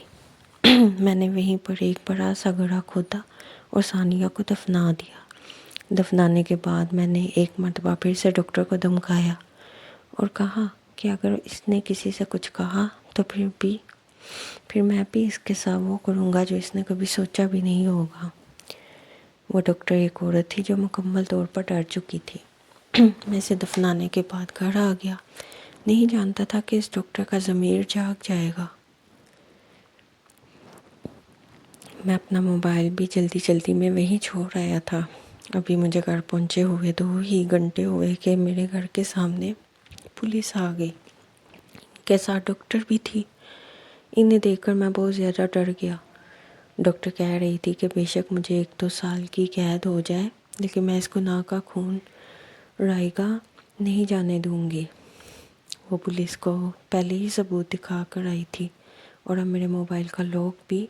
[SPEAKER 1] میں نے وہیں پر ایک بڑا سا گڑھا کھودا اور ثانیہ کو دفنا دیا۔ دفنانے کے بعد میں نے ایک مرتبہ پھر سے ڈاکٹر کو دھمکایا اور کہا کہ اگر اس نے کسی سے کچھ کہا تو پھر میں بھی اس کے ساتھ وہ کروں گا جو اس نے کبھی سوچا بھی نہیں ہوگا۔ وہ ڈاکٹر ایک عورت تھی جو مکمل طور پر ڈر چکی تھی۔ میں اسے دفنانے کے بعد گھر آ گیا، نہیں جانتا تھا کہ اس ڈاکٹر کا ضمیر جاگ جائے گا۔ میں اپنا موبائل بھی جلدی میں وہیں چھوڑ آیا تھا۔ ابھی مجھے گھر پہنچے ہوئے 2 ہی گھنٹے ہوئے کہ میرے گھر کے سامنے پولیس آ گئی، کے ساتھ ڈاکٹر بھی تھی۔ انہیں دیکھ کر میں بہت زیادہ ڈر گیا۔ ڈاکٹر کہہ رہی تھی کہ بے شک مجھے 1-2 سال کی قید ہو جائے لیکن میں اس گناہ کا خون رائیگاں نہیں جانے دوں گی۔ وہ پولیس کو پہلے ہی ثبوت دکھا کر آئی تھی اور اب میرے موبائل کا لاک بھی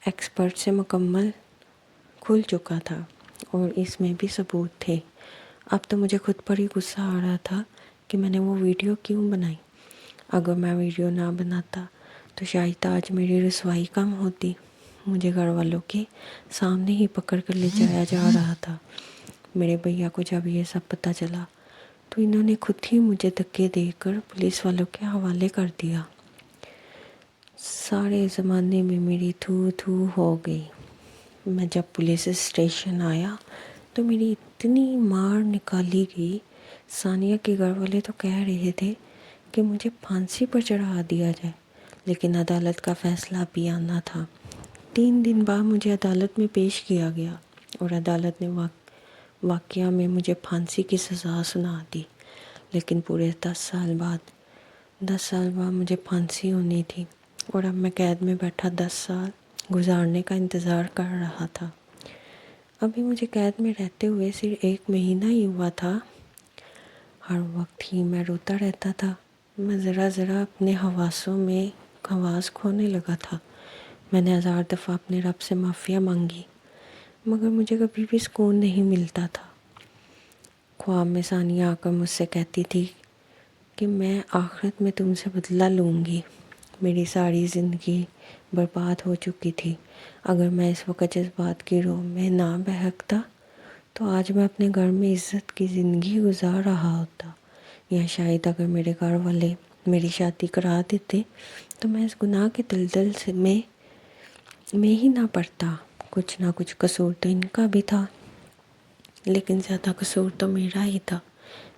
[SPEAKER 1] ایکسپرٹ سے مکمل کھل چکا تھا اور اس میں بھی ثبوت تھے۔ اب تو مجھے خود پر ہی غصہ آ رہا تھا کہ میں نے وہ ویڈیو کیوں بنائی۔ اگر میں ویڈیو نہ بناتا تو شاید آج میری رسوائی کم ہوتی۔ مجھے گھر والوں کے سامنے ہی پکڑ کر لے جایا جا رہا تھا۔ میرے بھیا کو جب یہ سب پتہ چلا تو انہوں نے خود ہی مجھے دھکے دے کر پولیس والوں کے حوالے کر دیا۔ سارے زمانے میں میری تھو ہو گئی۔ میں جب پولیس اسٹیشن آیا تو میری اتنی مار نکالی گئی۔ ثانیہ کے گھر والے تو کہہ رہے تھے کہ مجھے پھانسی پر چڑھا دیا جائے، لیکن عدالت کا فیصلہ بھی آنا تھا۔ 3 دن بعد مجھے عدالت میں پیش کیا گیا اور عدالت نے واقعہ میں مجھے پھانسی کی سزا سنا دی، لیکن پورے 10 سال بعد مجھے پھانسی ہونی تھی اور اب میں قید میں بیٹھا 10 سال گزارنے کا انتظار کر رہا تھا۔ ابھی مجھے قید میں رہتے ہوئے صرف 1 مہینہ ہی ہوا تھا۔ ہر وقت ہی میں روتا رہتا تھا۔ میں ذرا اپنے حواس کھونے لگا تھا۔ میں نے 1000 دفعہ اپنے رب سے معافی مانگی مگر مجھے کبھی بھی سکون نہیں ملتا تھا۔ خواب میں ثانیہ آ کر مجھ سے کہتی تھی کہ میں آخرت میں تم سے بدلہ لوں گی۔ میری ساری زندگی برباد ہو چکی تھی۔ اگر میں اس وقت جذبات کی رو میں نہ بہکتا تو آج میں اپنے گھر میں عزت کی زندگی گزار رہا ہوتا، یا شاید اگر میرے گھر والے میری شادی کرا دیتے تو میں اس گناہ کے دلدل میں ہی نہ پڑتا۔ کچھ نہ کچھ قصور تو ان کا بھی تھا، لیکن زیادہ قصور تو میرا ہی تھا۔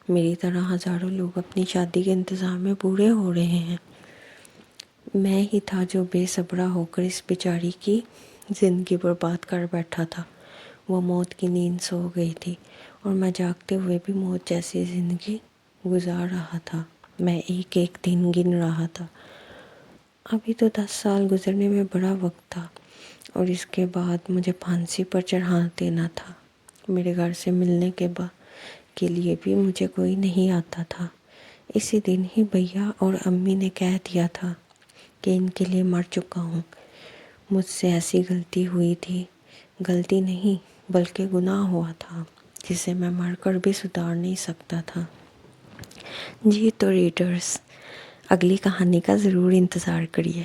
[SPEAKER 1] میری طرح ہزاروں لوگ اپنی شادی کے انتظار میں بوڑھے ہو رہے ہیں۔ میں ہی تھا جو بے صبرا ہو کر اس بیچاری کی زندگی برباد کر بیٹھا تھا۔ وہ موت کی نیند سو گئی تھی اور میں جاگتے ہوئے بھی موت جیسی زندگی گزار رہا تھا۔ میں ایک دن گن رہا تھا۔ ابھی تو 10 سال گزرنے میں بڑا وقت تھا اور اس کے بعد مجھے پھانسی پر چڑھا دینا تھا۔ میرے گھر سے ملنے کے لیے بھی مجھے کوئی نہیں آتا تھا۔ اسی دن ہی بھیا اور امی نے کہہ دیا تھا کہ ان کے لیے مر چکا ہوں۔ مجھ سے ایسی غلطی ہوئی تھی، غلطی نہیں بلکہ گناہ ہوا تھا جسے میں مر کر بھی سدھار نہیں سکتا تھا۔ جی تو ریڈرز، اگلی کہانی کا ضرور انتظار کریے۔